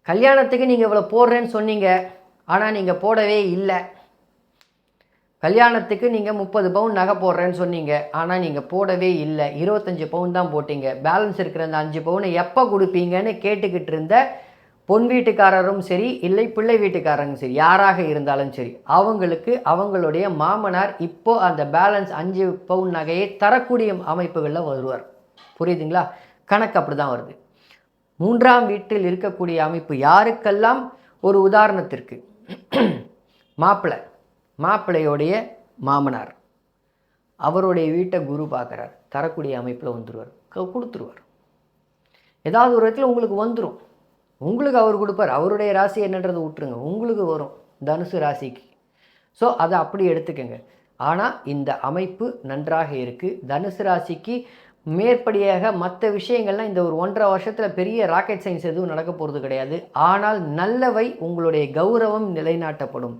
கல்யாணத்துக்கு நீங்கள் இவ்வளோ போடுறேன்னு சொன்னீங்க, ஆனால் நீங்கள் போடவே இல்லை. கல்யாணத்துக்கு நீங்கள் 30 பவுன் நகை போடுறேன்னு சொன்னீங்க, ஆனால் நீங்கள் போடவே இல்லை, 25 பவுன் தான் போட்டிங்க. பேலன்ஸ் இருக்கிற அந்த 5 பவுனை எப்போ கொடுப்பீங்கன்னு கேட்டுக்கிட்டு இருந்த பொன் வீட்டுக்காரரும் சரி, இல்லை பிள்ளை வீட்டுக்காரரும் சரி, யாராக இருந்தாலும் சரி, அவங்களுக்கு அவங்களுடைய மாமனார் இப்போ அந்த பேலன்ஸ் 5 பவுன் நகையை தரக்கூடிய அமைப்புகளில் வருவார். புரியுதுங்களா? கணக்கு அப்படி தான் வருது. 3ஆம் வீட்டில் இருக்கக்கூடிய அமைப்பு யாருக்கெல்லாம், ஒரு உதாரணத்திற்கு மாப்பிள்ளையோடைய மாமனார் அவருடைய வீட்டை குரு பார்க்குறார், தரக்கூடிய அமைப்பில் வந்துடுவார், கொடுத்துருவார். ஏதாவது ஒரு இடத்துல உங்களுக்கு வந்துடும், உங்களுக்கு அவர் கொடுப்பார். அவருடைய ராசி என்னன்றதை விட்டுருங்க, உங்களுக்கு வரும் தனுசு ராசிக்கு. ஸோ அதை அப்படி எடுத்துக்கோங்க. ஆனால் இந்த அமைப்பு நன்றாக இருக்குது. தனுசு ராசிக்கு மேற்படியாக மற்ற விஷயங்கள்லாம் இந்த ஒரு 1.5 வருஷத்தில் பெரிய ராக்கெட் சயின்ஸ் எதுவும் நடக்க போகிறது கிடையாது. ஆனால் நல்லவை, உங்களுடைய கௌரவம் நிலைநாட்டப்படும்.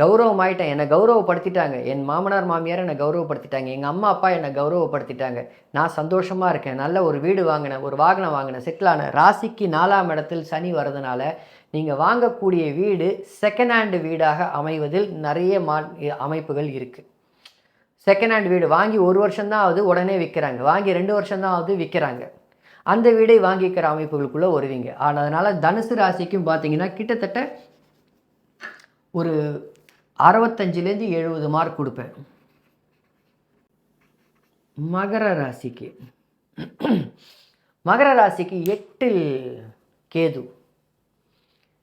கௌரவம் ஆயிட்டேன், என்னை கௌரவப்படுத்திட்டாங்க, என் மாமனார் மாமியார் என்னை கௌரவப்படுத்திட்டாங்க, எங்கள் அம்மா அப்பா என்னை கௌரவப்படுத்திட்டாங்க, நான் சந்தோஷமாக இருக்கேன், நல்ல ஒரு வீடு வாங்கினேன், ஒரு வாகனம் வாங்கினேன், செட்டில் ஆனேன். ராசிக்கு 4ஆம் இடத்தில் சனி வர்றதுனால நீங்கள் வாங்கக்கூடிய வீடு செகண்ட் ஹேண்டு வீடாக அமைவதில் நிறைய அமைப்புகள் இருக்குது. செகண்ட் ஹேண்ட் வீடு வாங்கி 1 வருஷம்தான் ஆகுது, உடனே விற்கிறாங்க. வாங்கி 2 வருஷம்தான் ஆகுது, விற்கிறாங்க. அந்த வீடை வாங்கிக்கிற அமைப்புகளுக்குள்ளே வருவீங்க. ஆனால் அதனால் தனுசு ராசிக்கும் பார்த்தீங்கன்னா கிட்டத்தட்ட ஒரு 65லேருந்து 70 மார்க் கொடுப்பேன். மகர ராசிக்கு 8ல் கேது.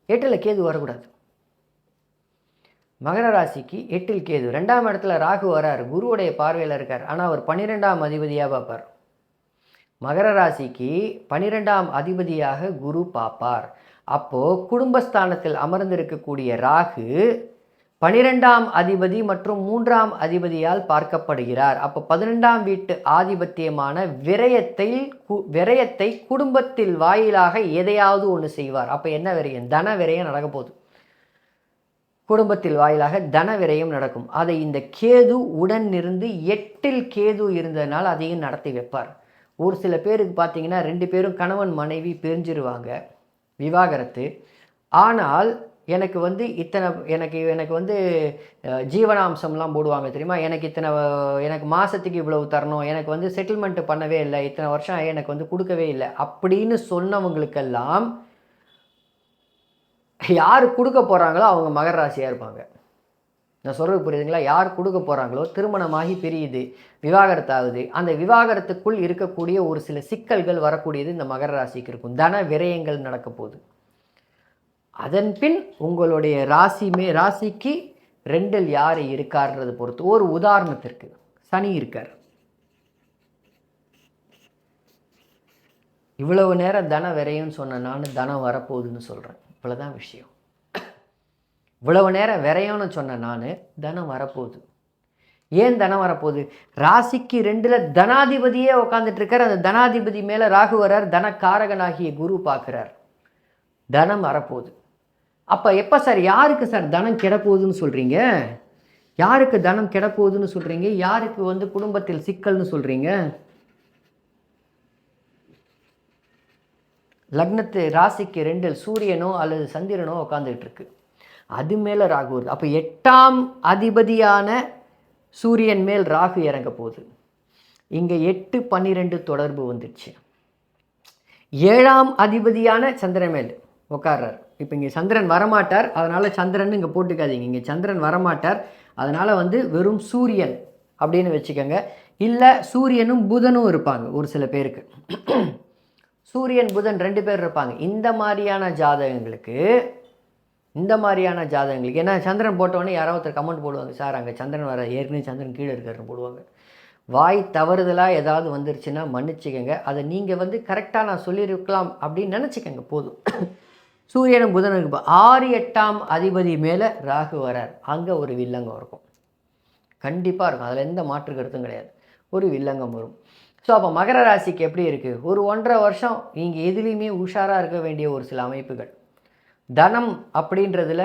8ல் கேது வரக்கூடாது. மகர ராசிக்கு 8ல் கேது. 2ஆம் இடத்துல ராகு வரார், குருவுடைய பார்வையில் இருக்கார். ஆனால் அவர் 12ஆம் அதிபதியாக பார்ப்பார். மகர ராசிக்கு 12ஆம் அதிபதியாக குரு பார்ப்பார். அப்போது குடும்பஸ்தானத்தில் அமர்ந்திருக்கக்கூடிய ராகு 12ஆம் அதிபதி மற்றும் 3ஆம் அதிபதியால் பார்க்கப்படுகிறார். அப்போ 12ஆம் வீட்டு ஆதிபத்தியமான விரயத்தை குடும்பத்தில் வாயிலாக எதையாவது ஒன்று செய்வார். அப்போ என்ன விரயம்? தன விரயம் நடக்க போகுது. குடும்பத்தில் வாயிலாக தன விரயம் நடக்கும். அதை இந்த கேது உடன் இருந்து 8ல் கேது இருந்ததுனால அதையும் நடத்தி வைப்பார். ஒரு சில பேருக்கு பார்த்தீங்கன்னா 2 பேரும் கணவன் மனைவி பிரிஞ்சிருவாங்க, விவாகரத்து. ஆனால் எனக்கு வந்து எனக்கு வந்து ஜீவனாம்சம்லாம் போடுவாங்க தெரியுமா, எனக்கு மாதத்துக்கு இவ்வளவு தரணும், எனக்கு வந்து செட்டில்மெண்ட் பண்ணவே இல்லை, இத்தனை வருஷம் எனக்கு வந்து கொடுக்கவே இல்லை அப்படின்னு சொன்னவங்களுக்கெல்லாம் யார் கொடுக்க போகிறாங்களோ அவங்க மகர ராசியாக இருப்பாங்க. நான் சொல்கிறது புரியுதுங்களா? யார் கொடுக்க போகிறாங்களோ திருமணமாகி பிரியுது, விவாகரத்தாகுது, அந்த விவாகரத்துக்குள் இருக்கக்கூடிய ஒரு சில சிக்கல்கள் வரக்கூடியது இந்த மகர ராசிக்கு இருக்கும். தன விரயங்கள் நடக்க போகுது. அதன் பின் உங்களுடைய ராசிக்கு 2ல் யார் இருக்கார்ன்றது பொறுத்து. ஒரு உதாரணத்திற்கு சனி இருக்கார். இவ்வளவு நேரம் தன விரயம்னு சொன்ன நான் தனம் வரப்போகுதுன்னு சொல்கிறேன். இவ்வளோதான் விஷயம். இவ்வளவு நேரம் விரயம்னு சொன்ன நான் தனம் வரப்போகுது. ஏன் தனம் வரப்போகுது? ராசிக்கு 2ல் தனாதிபதியே உட்காந்துட்டு இருக்கார். அந்த தனாதிபதி மேலே ராகு வரார், தனக்காரகனாகிய குரு பார்க்குறார். தனம் வரப்போகுது. அப்போ எப்போ சார், யாருக்கு சார் தனம் கெடப்போகுதுன்னு சொல்கிறீங்க? யாருக்கு தனம் கெடப்போகுதுன்னு சொல்கிறீங்க? யாருக்கு வந்து குடும்பத்தில் சிக்கல்னு சொல்கிறீங்க? லக்னத்து ராசிக்கு 2ல் சூரியனோ அல்லது சந்திரனோ உட்காந்துட்டு இருக்கு. அது மேலே ராகு வருது. அப்போ 8ஆம் அதிபதியான சூரியன் மேல் ராகு இறங்க போகுது. இங்கே 8-12 தொடர்பு வந்துடுச்சு. 7ஆம் அதிபதியான சந்திரன் மேல் உட்கார்றார். இப்போ இங்கே சந்திரன் வரமாட்டார், அதனால் சந்திரன் இங்கே போட்டுக்காதீங்க. இங்கே சந்திரன் வரமாட்டார், அதனால் வந்து வெறும் சூரியன் அப்படின்னு வச்சுக்கோங்க. இல்லை சூரியனும் புதனும் இருப்பாங்க ஒரு சில பேருக்கு. சூரியன் புதன் 2 பேர் இருப்பாங்க. இந்த மாதிரியான ஜாதகங்களுக்கு ஏன்னா சந்திரன் போட்டோடனே யாராவது ஒருத்தர் கமெண்ட் போடுவாங்க, சார் அங்கே சந்திரன் வர, ஏற்கனவே சந்திரன் கீழே இருக்காருன்னு போடுவாங்க. வாய் தவறுதலாக ஏதாவது வந்துருச்சுன்னா மன்னிச்சுக்கோங்க. அதை நீங்கள் வந்து கரெக்டாக நான் சொல்லியிருக்கலாம் அப்படின்னு நினச்சிக்கோங்க போதும். சூரியனும் புதனுக்கு 6-8ஆம் அதிபதி மேலே ராகு வரார். அங்கே ஒரு வில்லங்கம் இருக்கும், கண்டிப்பாக இருக்கும். அதில் எந்த மாற்று கருத்தும் கிடையாது. ஒரு வில்லங்கம் வரும். ஸோ அப்போ மகர ராசிக்கு எப்படி இருக்குது? ஒரு 1.5 வருஷம் நீங்கள் எதுலேயுமே உஷாராக இருக்க வேண்டிய ஒரு சில அமைப்புகள். தனம் அப்படின்றதுல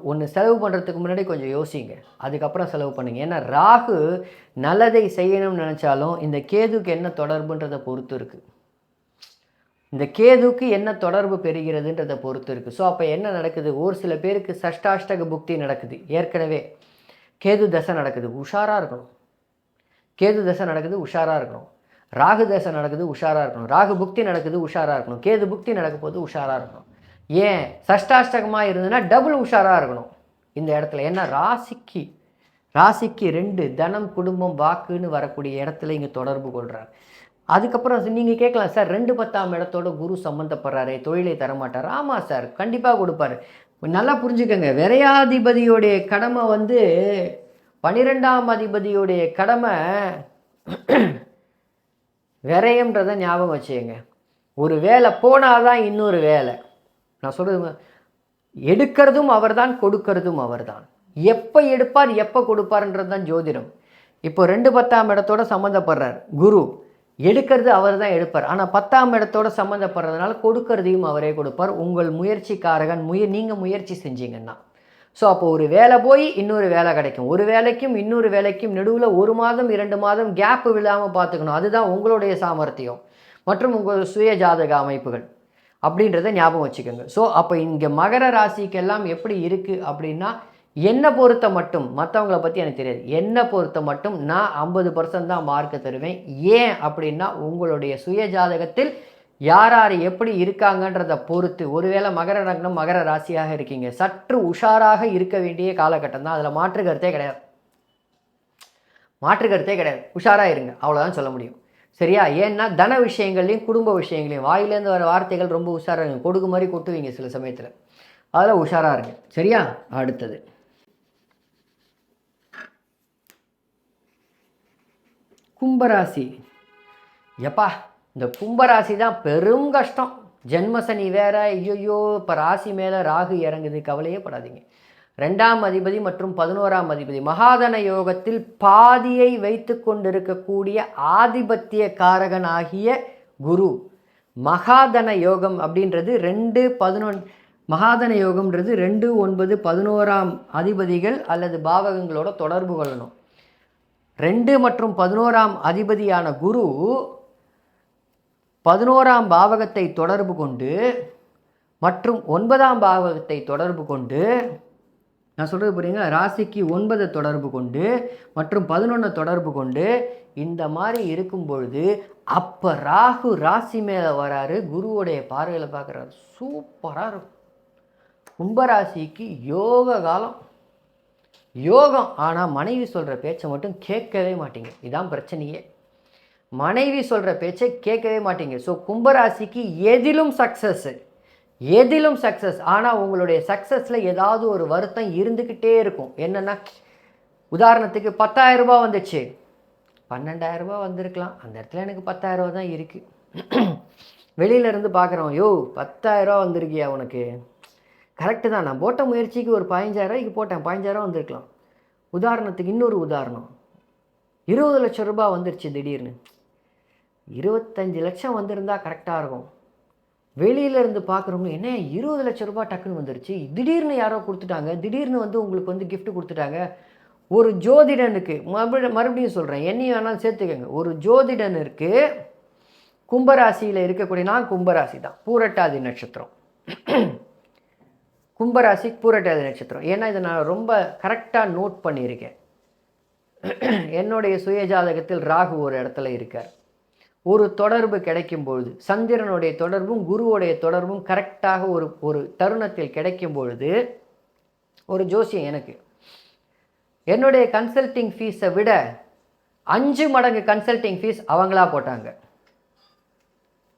ஒன்று செலவு பண்ணுறதுக்கு முன்னாடி கொஞ்சம் யோசிங்க, அதுக்கப்புறம் செலவு பண்ணுங்க. ஏன்னா ராகு நல்லதை செய்யணும்னு நினச்சாலும் இந்த கேதுக்கு என்ன தொடர்புன்றதை பொறுத்து இருக்குது. இந்த கேதுக்கு என்ன தொடர்பு பெறுகிறதுன்றதை பொறுத்து இருக்குது. ஸோ அப்போ என்ன நடக்குது? ஒரு சில பேருக்கு சஷ்டாஷ்டக புக்தி நடக்குது, ஏற்கனவே கேது தசை நடக்குது, உஷாராக இருக்கணும். கேது தசை நடக்குது, உஷாராக இருக்கணும். ராகு தசை நடக்குது, உஷாராக இருக்கணும். ராகு புக்தி நடக்குது, உஷாராக இருக்கணும். கேது புக்தி நடக்க போது உஷாராக இருக்கணும். ஏன் சஷ்டாஷ்டகமாக இருந்ததுன்னா டபுள் உஷாராக இருக்கணும் இந்த இடத்துல. ஏன்னா ராசிக்கு 2 தனம் குடும்பம் வாக்குன்னு வரக்கூடிய இடத்துல இங்கே தொடர்பு கொள்கிறார். அதுக்கப்புறம் நீங்கள் கேட்கலாம், சார் 2-10ஆம் இடத்தோட குரு சம்மந்தப்படுறாரு, தொழிலை தரமாட்டார். ஆமாம் சார், கண்டிப்பாக கொடுப்பாரு. நல்லா புரிஞ்சுக்கோங்க, விரையாதிபதியோடைய கடமை வந்து 12ஆம் அதிபதியோடைய கடமை விரயம்ன்றதை ஞாபகம் வச்சுக்கோங்க. ஒரு வேலை போனாதான் இன்னொரு வேலை. நான் சொல்கிறது, எடுக்கிறதும் அவர் தான், கொடுக்கறதும் அவர் தான். எப்போ எடுப்பார் எப்போ கொடுப்பார்ன்றது தான் ஜோதிடம். இப்போ 2-10ஆம் இடத்தோட சம்மந்தப்படுறார் குரு, எடுக்கிறது அவர் தான் எடுப்பார். ஆனால் 10ஆம் இடத்தோட சம்மந்தப்படுறதுனால கொடுக்கறதையும் அவரே கொடுப்பார். உங்கள் முயற்சிக்காரகன் நீங்கள் முயற்சி செஞ்சீங்கன்னா ஸோ அப்போ ஒரு வேலை போய் இன்னொரு வேலை கிடைக்கும், ஒரு வேலைக்கும் இன்னொரு வேலைக்கும் நடுவில் 1 மாதம் 2 மாதம் கேப்பு விழாமல் பார்த்துக்கணும். அதுதான் உங்களுடைய சாமர்த்தியம் மற்றும் உங்கள் சுய ஜாதக அமைப்புகள் அப்படின்றத ஞாபகம் வச்சுக்கோங்க. ஸோ அப்போ இங்கே மகர ராசிக்கெல்லாம் எப்படி இருக்குது அப்படின்னா, என்னை பொறுத்த மட்டும், மற்றவங்கள பற்றி எனக்கு தெரியாது, என்னை பொறுத்த மட்டும் நான் 50% தான் மார்க்கை தருவேன். ஏன் அப்படின்னா, உங்களுடைய சுய ஜாதகத்தில் யார் யார் எப்படி இருக்காங்கன்றதை பொறுத்து, ஒருவேளை மகர லக்னம் மகர ராசியாக இருக்கீங்க, சற்று உஷாராக இருக்க வேண்டிய காலகட்டம் தான். அதில் மாற்று கருத்தே கிடையாது, மாற்று கருத்தே கிடையாது. உஷாராக இருங்க, அவ்வளோதான் சொல்ல முடியும். சரியா? ஏன்னா தன விஷயங்கள்லையும் குடும்ப விஷயங்களையும் வாயிலேருந்து வர வார்த்தைகள் ரொம்ப உஷாராக இருங்க. கொடுக்கு மாதிரி கொட்டுவீங்க சில சமயத்தில், அதில் உஷாராக இருங்க. சரியா? அடுத்தது கும்பராசி. எப்பா இந்த கும்பராசி தான் பெரும் கஷ்டம். ஜென்மசனி வேற, ஐயோ இப்போ ராசி மேலே ராகு இறங்குது, கவலையே படாதீங்க. 2ஆம் அதிபதி மற்றும் 11ஆம் அதிபதி மகாதன யோகத்தில் பாதியை வைத்து கொண்டிருக்கக்கூடிய ஆதிபத்திய காரகன் ஆகிய குரு. மகாதன யோகம் அப்படின்றது 2-11, மகாதன யோகம்ன்றது 2, 9, 11ஆம் அதிபதிகள் அல்லது பாவகங்களோட தொடர்பு கொள்ளணும். 2 மற்றும் 11ஆம் அதிபதியான குரு 11ஆம் பாவகத்தை தொடர்பு கொண்டு மற்றும் 9ஆம் பாவகத்தை தொடர்பு கொண்டு, நான் சொல்கிறது புரியுங்க, ராசிக்கு 9 தொடர்பு கொண்டு மற்றும் 11 தொடர்பு கொண்டு இந்த மாதிரி இருக்கும் பொழுது அப்போ ராகு ராசி மேலே வராரு, குருவுடைய பார்வையில் பார்க்குறாரு. சூப்பராக இருக்கும். கும்பராசிக்கு யோக காலம், யோகம். ஆனால் மனைவி சொல்கிற பேச்சை மட்டும் கேட்கவே மாட்டீங்க. இதான் பிரச்சனையே, மனைவி சொல்கிற பேச்சை கேட்கவே மாட்டீங்க. ஸோ கும்பராசிக்கு எதிலும் சக்ஸஸ், எதிலும் சக்ஸஸ். ஆனால் உங்களுடைய சக்ஸஸில் ஏதாவது ஒரு வருத்தம் இருந்துக்கிட்டே இருக்கும். என்னென்னா, உதாரணத்துக்கு 10,000 ரூபாய் வந்துச்சு, 12,000 ரூபாய் வந்திருக்கலாம், அந்த இடத்துல எனக்கு 10,000 ரூபா தான் இருக்குது. வெளியிலேருந்து பார்க்குறோம், யோ 10,000 ரூபா வந்திருக்கியா உனக்கு, கரெக்டு தான், நான் போட்ட முயற்சிக்கு ஒரு 15,000 ரூபாய்க்கு போட்டேன், 15,000 ரூபா வந்திருக்கலாம். உதாரணத்துக்கு இன்னொரு உதாரணம், 20 லட்சம் ரூபாய் வந்துருச்சு திடீர்னு, 25 லட்சம் வந்திருந்தா கரெக்டாக இருக்கும். வெளியிலேருந்து பார்க்குறவங்க, என்ன 20 லட்சம் ரூபாய் டக்குன்னு வந்துருச்சு, திடீர்னு யாரோ கொடுத்துட்டாங்க, திடீர்னு உங்களுக்கு வந்து கிஃப்ட் கொடுத்துட்டாங்க. ஒரு ஜோதிடனுக்கு மறுபடியும் சொல்கிறேன், என்னையும் வேணாலும் சேர்த்துக்கங்க, ஒரு ஜோதிடனுக்கு கும்பராசியில் இருக்கக்கூடிய, நான் கும்பராசி தான், பூரட்டாதி நட்சத்திரம், கும்பராசி பூரட்டாதி நட்சத்திரம். ஏன்னா இதை நான் ரொம்ப கரெக்டாக நோட் பண்ணியிருக்கேன். என்னுடைய சுய ஜாதகத்தில் ராகு ஒரு இடத்துல இருக்கார். ஒரு தொடர்பு கிடைக்கும் பொழுது, சந்திரனுடைய தொடர்பும் குருவுடைய தொடர்பும் கரெக்டாக ஒரு தருணத்தில் கிடைக்கும் பொழுது, ஒரு ஜோசியம் எனக்கு என்னுடைய கன்சல்டிங் ஃபீஸை விட 5 மடங்கு கன்சல்டிங் ஃபீஸ் அவங்களா போட்டாங்க.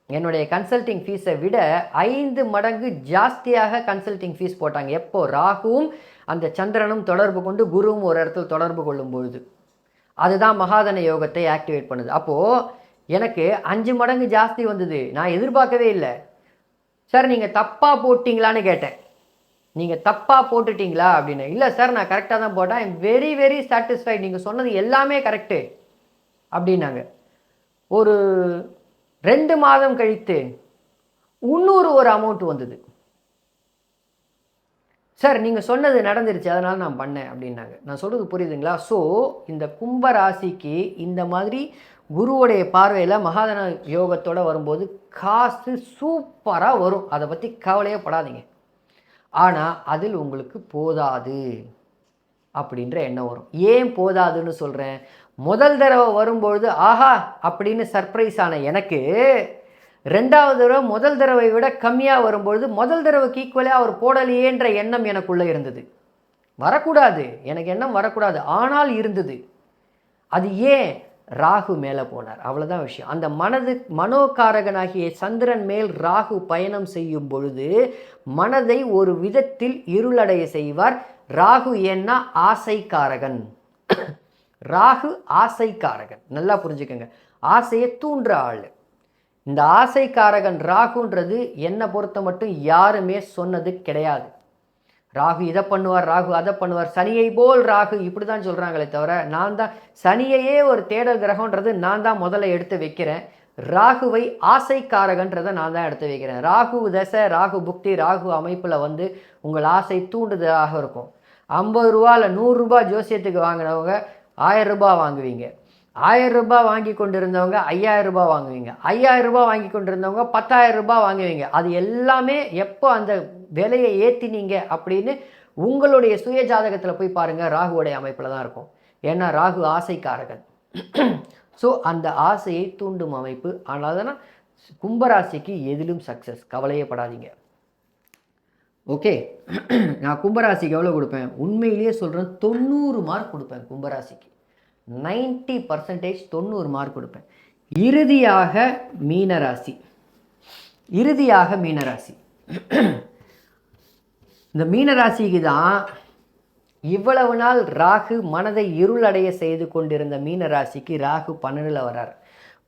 என்னுடைய கன்சல்டிங் ஃபீஸை விட 5 மடங்கு ஜாஸ்தியாக கன்சல்டிங் ஃபீஸ் போட்டாங்க. எப்போ ராகுவும் அந்த சந்திரனும் தொடர்பு கொண்டு குருவும் ஒரு இடத்துல தொடர்பு கொள்ளும் பொழுது, அதுதான் மகாதன யோகத்தை ஆக்டிவேட் பண்ணுது. அப்போது எனக்கு 5 மடங்கு ஜாஸ்தி வந்தது, நான் எதிர்பார்க்கவே இல்லை. சார் நீங்கள் தப்பாக போட்டிங்களான்னு கேட்டேன், நீங்கள் தப்பாக போட்டுட்டீங்களா அப்படின்னு. இல்லை சார் நான் கரெக்டாக தான் போட்டேன், I am very very satisfied, நீங்கள் சொன்னது எல்லாமே கரெக்டு அப்படின்னாங்க. ஒரு 2 மாதம் கழித்து இன்னொரு ஒரு அமௌண்ட் வந்தது, சார் நீங்கள் சொன்னது நடந்துருச்சு அதனால் நான் பண்ணேன் அப்படின்னாங்க. நான் சொல்கிறது புரியுதுங்களா? ஸோ இந்த கும்பராசிக்கு இந்த மாதிரி குருவுடைய பார்வையில் மகாதன யோகத்தோடு வரும்போது காசு சூப்பராக வரும், அதை பற்றி கவலையே படாதீங்க. ஆனால் அதில் உங்களுக்கு போதாது அப்படின்ற எண்ணம் வரும். ஏன் போதாதுன்னு சொல்கிறேன், முதல் தடவை வரும்பொழுது ஆஹா அப்படின்னு சர்ப்ரைஸ் ஆன எனக்கு, 2வது தடவை முதல் தடவை விட கம்மியாக வரும்பொழுது முதல் தடவைக்கு ஈக்குவலாக அவர் போடலையேன்ற எண்ணம் எனக்குள்ளே இருந்தது. வரக்கூடாது, எனக்கு எண்ணம் வரக்கூடாது, ஆனால் இருந்தது. அது ஏன்? ராகு மேலே போனார், அவ்வளோதான் விஷயம். அந்த மனோகாரகனாகிய சந்திரன் மேல் ராகு பயணம் செய்யும் பொழுது மனதை ஒரு விதத்தில் இருளடைய செய்வார். ராகு ஏன்னா ஆசைக்காரகன், ராகு ஆசைக்காரகன், நல்லா புரிஞ்சுக்கோங்க, ஆசையை தூண்டுற ஆள். இந்த ஆசைக்காரகன் ராகுன்றது என்னை பொறுத்த மட்டும் யாருமே சொன்னது கிடையாது. ராகு இதை பண்ணுவார், ராகு அதை பண்ணுவார், சனியை போல் ராகு, இப்படி தான் சொல்கிறாங்களே தவிர, நான் தான் சனியையே ஒரு தேடல் கிரகன்றது நான் தான் முதல்ல எடுத்து வைக்கிறேன். ராகுவை ஆசைக்காரகன்றதை நான் தான் எடுத்து வைக்கிறேன். ராகு தசை, ராகு புக்தி, ராகு அமைப்பில் வந்து உங்கள் ஆசை தூண்டுதலாக இருக்கும். 50 ரூபாயில் 100 ரூபாய் ஜோசியத்துக்கு வாங்கினவங்க 1000 ரூபாய் வாங்குவீங்க. 1000 ரூபாய் வாங்கி கொண்டு இருந்தவங்க 5000 ரூபாய் வாங்குவீங்க. 5000 ரூபாய் வாங்கி கொண்டு இருந்தவங்க 10,000 ரூபாய் வாங்குவீங்க. அது எல்லாமே எப்போ அந்த விலையை ஏற்றினீங்க அப்படின்னு உங்களுடைய சுய ஜாதகத்தில் போய் பாருங்கள், ராகுவோடைய அமைப்பில் தான் இருக்கும். ஏன்னா ராகு ஆசைக்காரகன். ஸோ அந்த ஆசையை தூண்டும் அமைப்பு. ஆனால் தானே கும்பராசிக்கு எதிலும் சக்ஸஸ், கவலையே படாதீங்க. ஓகே, நான் கும்பராசிக்கு எவ்வளோ கொடுப்பேன்? உண்மையிலேயே சொல்கிறேன், 90 மார்க் கொடுப்பேன் கும்பராசிக்கு. 90% 90 மார்க் கொடுப்பேன். இறுதியாக மீனராசி. இந்த மீனராசிக்கு தான் இவ்வளவு நாள் ராகு மனதை இருளடைய செய்து கொண்டிருந்த மீனராசிக்கு ராகு 12ல் வரார்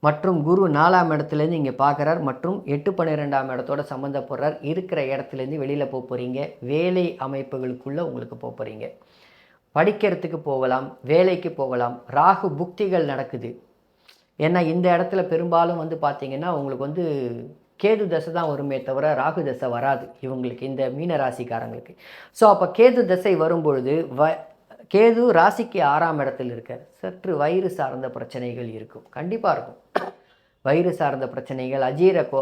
மற்றும் குரு 4ஆம் இடத்துலேருந்து இங்கே பார்க்குறார் மற்றும் 8, 12ஆம் இடத்தோட சம்மந்தப்படுறார். இருக்கிற இடத்துலேருந்து வெளியில் போக போகிறீங்க. வேலை அமைப்புகளுக்குள்ளே உங்களுக்கு போக போகிறீங்க. படிக்கிறதுக்கு போகலாம், வேலைக்கு போகலாம். ராகு புக்திகள் நடக்குது. ஏன்னா இந்த இடத்துல பெரும்பாலும் பார்த்தீங்கன்னா உங்களுக்கு கேது தசை தான் வருமே தவிர ராகு தசை வராது இவங்களுக்கு, இந்த மீனராசிக்காரங்களுக்கு. ஸோ அப்போ கேது தசை வரும்பொழுது கேது ராசிக்கு 6ஆம் இடத்தில் இருக்கார். சற்று வயிறு சார்ந்த பிரச்சனைகள் இருக்கும், கண்டிப்பாக இருக்கும். வயிறு சார்ந்த பிரச்சனைகள்,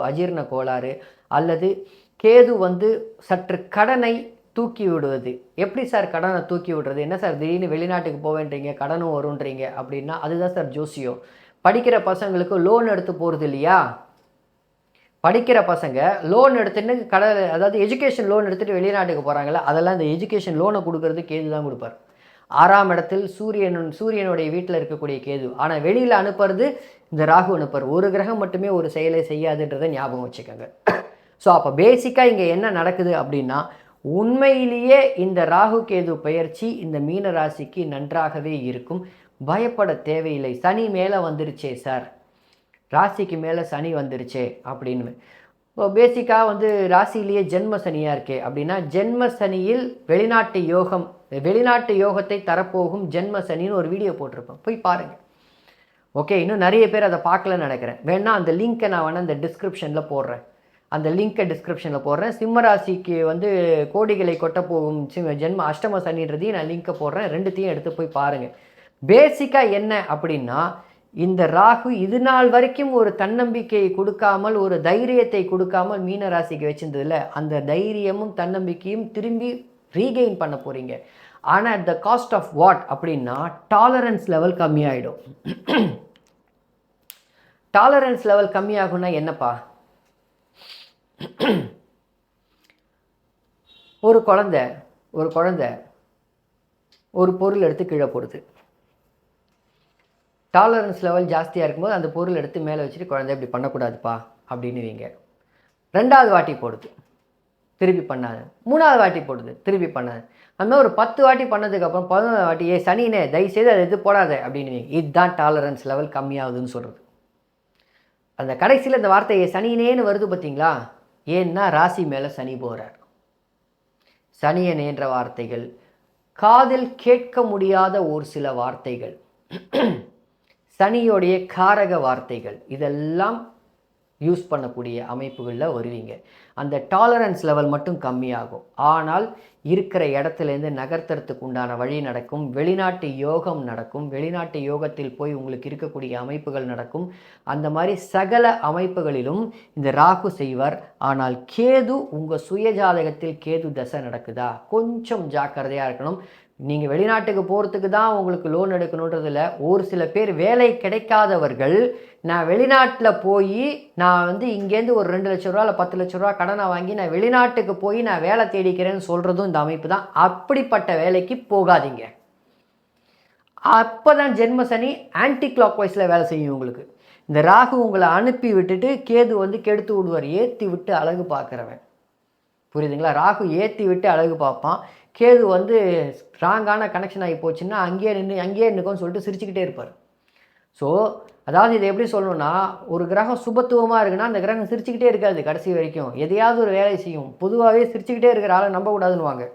அஜீரண கோளாறு, அல்லது கேது சற்று கடனை தூக்கி விடுவது. எப்படி சார் கடனை தூக்கி விடுறது? என்ன சார் திடீர்னு வெளிநாட்டுக்கு போவேன்றீங்க, கடனும் வருன்றீங்க அப்படின்னா அதுதான் சார் ஜோசியம். படிக்கிற பசங்களுக்கு லோன் எடுத்து போகிறது இல்லையா? படிக்கிற பசங்க லோன் எடுத்துன்னு அதாவது எஜுகேஷன் லோன் எடுத்துகிட்டு வெளிநாட்டுக்கு போகிறாங்களா, அதெல்லாம் இந்த எஜுகேஷன் லோனை கொடுக்கறது கேது தான் கொடுப்பார். 6ஆம் இடத்தில் சூரியனுடைய வீட்டில் இருக்கக்கூடிய கேது. ஆனால் வெளியில் அனுப்புறது இந்த ராகு அனுப்புறார். ஒரு கிரகம் மட்டுமே ஒரு செயலை செய்யாதுன்றதை ஞாபகம் வச்சுக்கோங்க. ஸோ அப்போ பேசிக்காக இங்கே என்ன நடக்குது அப்படின்னா, உண்மையிலேயே இந்த ராகு கேது பயிற்சி இந்த மீன ராசிக்கு நன்றாகவே இருக்கும். பயப்பட தேவையில்லை. சனி மேலே வந்துருச்சே சார், ராசிக்கு மேலே சனி வந்துருச்சே அப்படின்னு. இப்போ பேசிக்காக ராசியிலேயே ஜென்ம சனியாக இருக்கே அப்படின்னா, ஜென்ம சனியில் வெளிநாட்டு யோகத்தை தரப்போகும் ஜென்ம சனின்னு ஒரு வீடியோ போட்டிருப்பேன், போய் பாருங்கள். ஓகே, இன்னும் நிறைய பேர் அதை பார்க்கலன்னு நினைக்கிறேன். வேணா அந்த லிங்க்கை நான் வேணால் இந்த டிஸ்கிரிப்ஷனில் போடுறேன். சிம்மராசிக்கு கோடிகளை கொட்ட போகும் ஜென்ம அஷ்டம சனின்றதையும் நான் லிங்க்கை போடுறேன். ரெண்டுத்தையும் எடுத்து போய் பாருங்கள். பேசிக்காக என்ன அப்படின்னா, இந்த ராகு இது நாள் வரைக்கும் ஒரு தன்னம்பிக்கையை கொடுக்காமல், ஒரு தைரியத்தை கொடுக்காமல் மீனராசிக்கு வச்சிருந்ததில்ல, அந்த தைரியமும் தன்னம்பிக்கையும் திரும்பி ரீகெயின் பண்ண போகிறீங்க. ஆனால் at the cost of what அப்படின்னா, டாலரன்ஸ் லெவல் கம்மியாயிடும். டாலரன்ஸ் லெவல் கம்மியாகும்னா என்னப்பா? ஒரு குழந்தை ஒரு பொருள் எடுத்து கீழே போடுது. டாலரன்ஸ் லெவல் ஜாஸ்தியாக இருக்கும்போது அந்த பொருள் எடுத்து மேலே வச்சுட்டு குழந்தை இப்படி பண்ணக்கூடாதுப்பா அப்படின்னுவீங்க. 2வது வாட்டி போடுது, திருப்பி பண்ணாது. 3வது வாட்டி போடுது, திருப்பி பண்ணாது. அந்த மாதிரி ஒரு 10 வாட்டி பண்ணதுக்கப்புறம் 11வது வாட்டி சனினே தயவுசெய்து அதை எது போடாத அப்படின்னுவீங்க. இதுதான் டாலரன்ஸ் லெவல் கம்மியாகுதுன்னு சொல்கிறது. அந்த கடைசியில் இந்த வார்த்தை சனினேன்னு வருது பார்த்தீங்களா? ஏன்னா ராசி மேலே சனி போகிறார். சனியனேன்ற வார்த்தைகள், காதில் கேட்க முடியாத ஒரு சில வார்த்தைகள், சனியோடைய காரக வார்த்தைகள், இதெல்லாம் யூஸ் பண்ணக்கூடிய அமைப்புகளில் வருவீங்க. அந்த டாலரன்ஸ் லெவல் மட்டும் கம்மியாகும். ஆனால் இருக்கிற இடத்துலேருந்து நகர்த்துறதுக்கு உண்டான வழி நடக்கும். வெளிநாட்டு யோகம் நடக்கும். வெளிநாட்டு யோகத்தில் போய் உங்களுக்கு இருக்கக்கூடிய அமைப்புகள் நடக்கும். அந்த மாதிரி சகல அமைப்புகளிலும் இந்த ராகு செய்வார். ஆனால் கேது, உங்கள் சுயஜாதகத்தில் கேது தசை நடக்குதா, கொஞ்சம் ஜாக்கிரதையாக இருக்கணும். நீங்கள் வெளிநாட்டுக்கு போகிறதுக்கு தான் உங்களுக்கு லோன் எடுக்கணுன்றதில்ல. ஒரு சில பேர் வேலை கிடைக்காதவர்கள், நான் வெளிநாட்டில் போய் நான் இங்கேருந்து ஒரு 2 லட்ச ரூபா இல்லை 10 லட்ச ரூபா கடனை வாங்கி நான் வெளிநாட்டுக்கு போய் நான் வேலை தேடிக்கிறேன்னு சொல்கிறதும் இந்த அமைப்பு தான். அப்படிப்பட்ட வேலைக்கு போகாதீங்க. அப்போ தான் ஜென்ம சனி ஆன்டி கிளாக் வைஸில் வேலை செய்யும் உங்களுக்கு. இந்த ராகு உங்களை அனுப்பி விட்டுட்டு கேது கெடுத்து விடுவார். ஏற்றி விட்டு அழகு பார்க்குறவன், புரியுதுங்களா? ராகு ஏற்றி விட்டு அழகு பார்ப்பான். கேது ஸ்ட்ராங்கான கனெக்ஷன் ஆகி போச்சுன்னா அங்கேயே நின்றுக்கோன்னு சொல்லிட்டு சிரிச்சுக்கிட்டே இருப்பார். ஸோ அதாவது இதை எப்படி சொல்லணும்னா, ஒரு கிரகம் சுபத்துவமாக இருக்குன்னா அந்த கிரகம் சிரிச்சுக்கிட்டே இருக்காது. கடைசி வரைக்கும் எதையாவது ஒரு வேலை செய்யும். பொதுவாகவே சிரிச்சுக்கிட்டே இருக்கிற ஆளை நம்பக்கூடாதுன்னுவாங்க.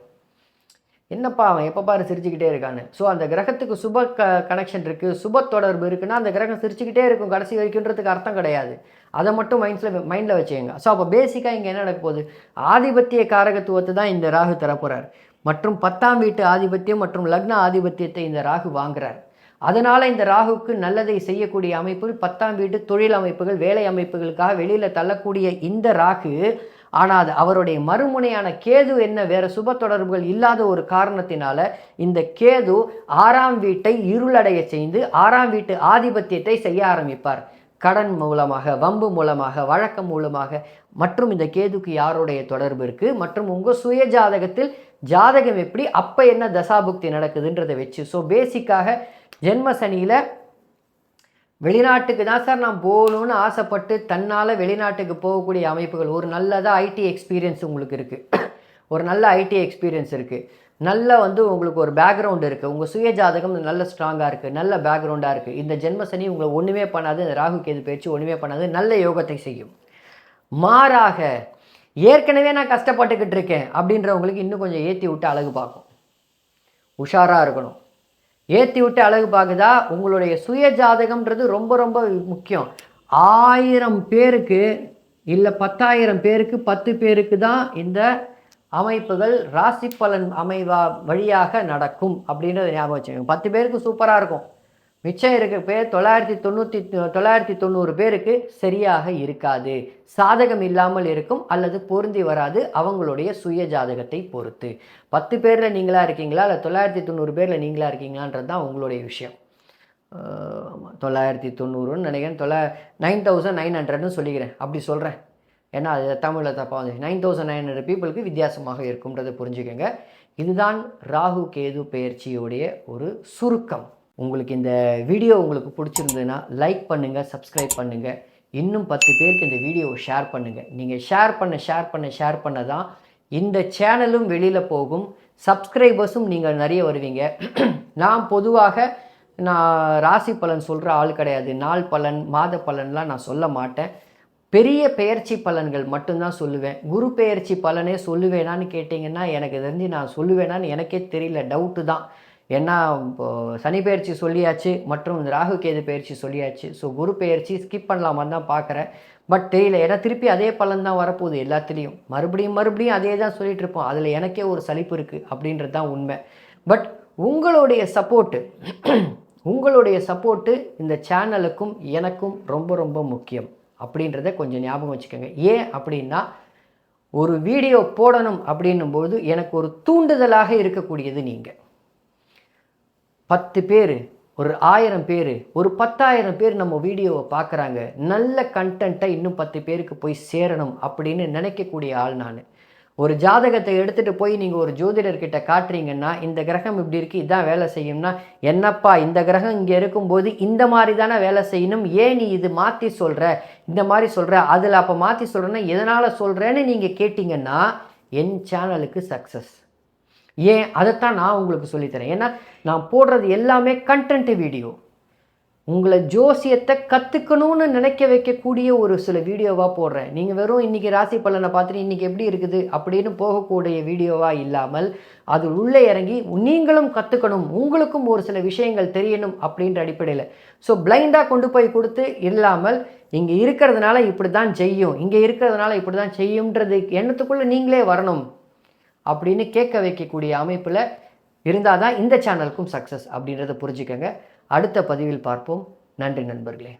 என்னப்பா அவன் எப்போ பாரு சிரிச்சுக்கிட்டே இருக்கான்னு. ஸோ அந்த கிரகத்துக்கு சுப கனெக்ஷன் இருக்குது, சுப தொடர்பு இருக்குன்னா அந்த கிரகம் சிரிச்சுக்கிட்டே இருக்கும் கடைசி வரைக்கும்ன்றதுக்கு அர்த்தம் கிடையாது. அதை மட்டும் மைண்டில் வச்சுக்கோங்க. ஸோ அப்போ பேசிக்காக இங்கே என்ன நடக்க போகுது, ஆதிபத்திய காரகத்துவத்தை தான் இந்த ராகு தரப்போகிறார். மற்றும் 10ஆம் வீட்டு ஆதிபத்தியம் மற்றும் லக்ன ஆதிபத்தியத்தை இந்த ராகு வாங்குறார். அதனால் இந்த ராகுக்கு நல்லதை செய்யக்கூடிய அமைப்புகள் 10ஆம் வீட்டு தொழில் அமைப்புகள், வேலை அமைப்புகளுக்காக வெளியில் தள்ளக்கூடிய இந்த ராகு, ஆனால் அது அவருடைய மறுமுனையான கேது என்ன, வேறு சுப தொடர்புகள் இல்லாத ஒரு காரணத்தினால இந்த கேது 6ஆம் வீட்டை இருளடைய செய்து 6ஆம் வீட்டு ஆதிபத்தியத்தை செய்ய ஆரம்பிப்பார். கடன் மூலமாக, வம்பு மூலமாக, வழக்கம் மூலமாக. மற்றும் இந்த கேதுக்கு யாருடைய தொடர்பு இருக்குது, மற்றும் உங்கள் சுய ஜாதகத்தில் ஜாதகம் எப்படி, அப்போ என்ன தசாபுக்தி நடக்குதுன்றதை வச்சு. ஸோ பேசிக்காக ஜென்ம சனியில் வெளிநாட்டுக்கு தான் சார் நான் போகணுன்னு ஆசைப்பட்டு தன்னால் வெளிநாட்டுக்கு போகக்கூடிய அமைப்புகள், ஒரு நல்லதாக ஐடி எக்ஸ்பீரியன்ஸ் உங்களுக்கு இருக்குது, ஒரு நல்ல ஐடி எக்ஸ்பீரியன்ஸ் இருக்குது, நல்ல உங்களுக்கு ஒரு பேக்ரவுண்டு இருக்குது, உங்கள் சுய ஜாதகம் நல்ல ஸ்ட்ராங்காக இருக்குது, நல்ல பேக்ரவுண்டாக இருக்குது. இந்த ஜென்ம சனி உங்களை ஒன்றுமே பண்ணாது, இந்த ராகு கேது பயிற்சி ஒன்றுமே பண்ணாது, நல்ல யோகத்தை செய்யும். மாறாக ஏற்கனவே நான் கஷ்டப்பட்டுக்கிட்டு இருக்கேன் அப்படின்றவங்களுக்கு இன்னும் கொஞ்சம் ஏற்றி விட்டு அழகு பார்க்கும். உஷாராக இருக்கணும். ஏற்றி விட்டு அழகு பார்க்குதா, உங்களுடைய சுய ஜாதகம்ன்றது ரொம்ப ரொம்ப முக்கியம். 1000 பேருக்கு இல்லை 10,000 பேருக்கு 10 பேருக்கு தான் இந்த அமைப்புகள் ராசி பலன் வழியாக நடக்கும் அப்படின்றத ஞாபகம் வச்சுக்கோங்க. 10 பேருக்கு சூப்பராக இருக்கும், மிச்சம் இருக்க பேர் 990 பேருக்கு சரியாக இருக்காது, சாதகம் இல்லாமல் இருக்கும் அல்லது பொருந்தி வராது, அவங்களுடைய சுய ஜாதகத்தை பொறுத்து. 10 பேரில் நீங்களாக இருக்கீங்களா இல்லை 990 பேரில் நீங்களாக இருக்கீங்களான்றது தான் உங்களுடைய விஷயம். 990ன்னு நினைக்கிறேன், 9900ன்னு சொல்லிக்கிறேன், அப்படி சொல்கிறேன். ஏன்னா அது தமிழில் தப்பாக வந்துச்சு. 9900 பீப்புளுக்கு வித்தியாசமாக இருக்கும்ன்றதை புரிஞ்சுக்கோங்க. இதுதான் ராகு கேது பெயர்ச்சியோடைய ஒரு சுருக்கம். உங்களுக்கு இந்த வீடியோ உங்களுக்கு பிடிச்சிருந்ததுன்னா லைக் பண்ணுங்கள், சப்ஸ்கிரைப் பண்ணுங்கள், இன்னும் 10 பேருக்கு இந்த வீடியோவை ஷேர் பண்ணுங்கள். நீங்கள் ஷேர் பண்ண தான் இந்த சேனலும் வெளியில் போகும், சப்ஸ்கிரைபர்ஸும் நீங்கள் நிறைய வருவீங்க. நான் பொதுவாக ராசி பலன் சொல்கிற ஆள் கிடையாது. நாள் பலன், மாத பலன்லாம் நான் சொல்ல மாட்டேன். பெரிய பெயர்ச்சி பலன்கள் மட்டும்தான் சொல்லுவேன். குரு பெயர்ச்சி பலனே சொல்லுவேனான்னு கேட்டிங்கன்னா எனக்கு தெரிஞ்சு நான் சொல்லுவேனான்னு எனக்கே தெரியல, டவுட்டு தான். ஏன்னா இப்போது சனி பயிற்சி சொல்லியாச்சு, மற்றும் இந்த ராகு கேது பயிற்சி சொல்லியாச்சு. ஸோ குரு பெயர்ச்சி ஸ்கிப் பண்ணலாமான்னு தான் பார்க்குறேன். பட் தெரியல, ஏன்னா திருப்பி அதே பலன் தான் வரப்போகுது எல்லாத்துலேயும். மறுபடியும் அதே தான் சொல்லிகிட்டு இருப்போம். அதில் எனக்கே ஒரு சலிப்பு இருக்குது அப்படின்றது தான் உண்மை. பட் உங்களுடைய சப்போர்ட்டு இந்த சேனலுக்கும் எனக்கும் ரொம்ப ரொம்ப முக்கியம் அப்படின்றத கொஞ்சம் ஞாபகம் வச்சுக்கோங்க. ஏன் அப்படின்னா, ஒரு வீடியோ போடணும் அப்படின்னும்போது எனக்கு ஒரு தூண்டுதலாக இருக்கக்கூடியது நீங்கள். 10 பேர், ஒரு 1000 பேர், ஒரு 10,000 பேர் நம்ம வீடியோவை பார்க்குறாங்க, நல்ல கண்டென்ட்டை இன்னும் 10 பேருக்கு போய் சேரணும் அப்படின்னு நினைக்கக்கூடிய ஆள் நான். ஒரு ஜாதகத்தை எடுத்துகிட்டு போய் நீங்கள் ஒரு ஜோதிடர்கிட்ட காட்டுறீங்கன்னா, இந்த கிரகம் இப்படி இருக்குது, இதான் வேலை செய்யும்னா, என்னப்பா இந்த கிரகம் இங்கே இருக்கும்போது இந்த மாதிரி தானே வேலை செய்யணும், ஏன் நீ இது மாற்றி சொல்கிற, இந்த மாதிரி சொல்கிற, அதில் அப்போ மாற்றி சொல்கிறேன்னா எதனால் சொல்கிறேன்னு நீங்கள் கேட்டிங்கன்னா என் சேனலுக்கு சக்ஸஸ். ஏன் அதைத்தான் நான் உங்களுக்கு சொல்லித்தரேன். ஏன்னா நான் போடுறது எல்லாமே கண்டென்ட் வீடியோ, உங்களை ஜோசியத்தை கற்றுக்கணும்னு நினைக்க வைக்கக்கூடிய ஒரு சில வீடியோவாக போடுறேன். நீங்கள் வெறும் இன்றைக்கி ராசி பலனை பார்த்துட்டு இன்றைக்கி எப்படி இருக்குது அப்படின்னு போகக்கூடிய வீடியோவாக இல்லாமல், அது உள்ளே இறங்கி நீங்களும் கற்றுக்கணும், உங்களுக்கும் ஒரு சில விஷயங்கள் தெரியணும் அப்படின்ற அடிப்படையில். ஸோ பிளைண்டாக கொண்டு போய் கொடுத்து இல்லாமல், இங்கே இருக்கிறதுனால இப்படி தான் செய்யும், இங்கே இருக்கிறதுனால இப்படி தான் செய்யும்ன்றது எண்ணத்துக்குள்ளே நீங்களே வரணும் அப்படின்னு கேட்க வைக்கக்கூடிய அமைப்பில் இருந்தால் தான் இந்த சேனலுக்கும் சக்ஸஸ் அப்படின்றத புரிஞ்சுக்கங்க. அடுத்த பதிவில் பார்ப்போம். நன்றி நண்பர்களே.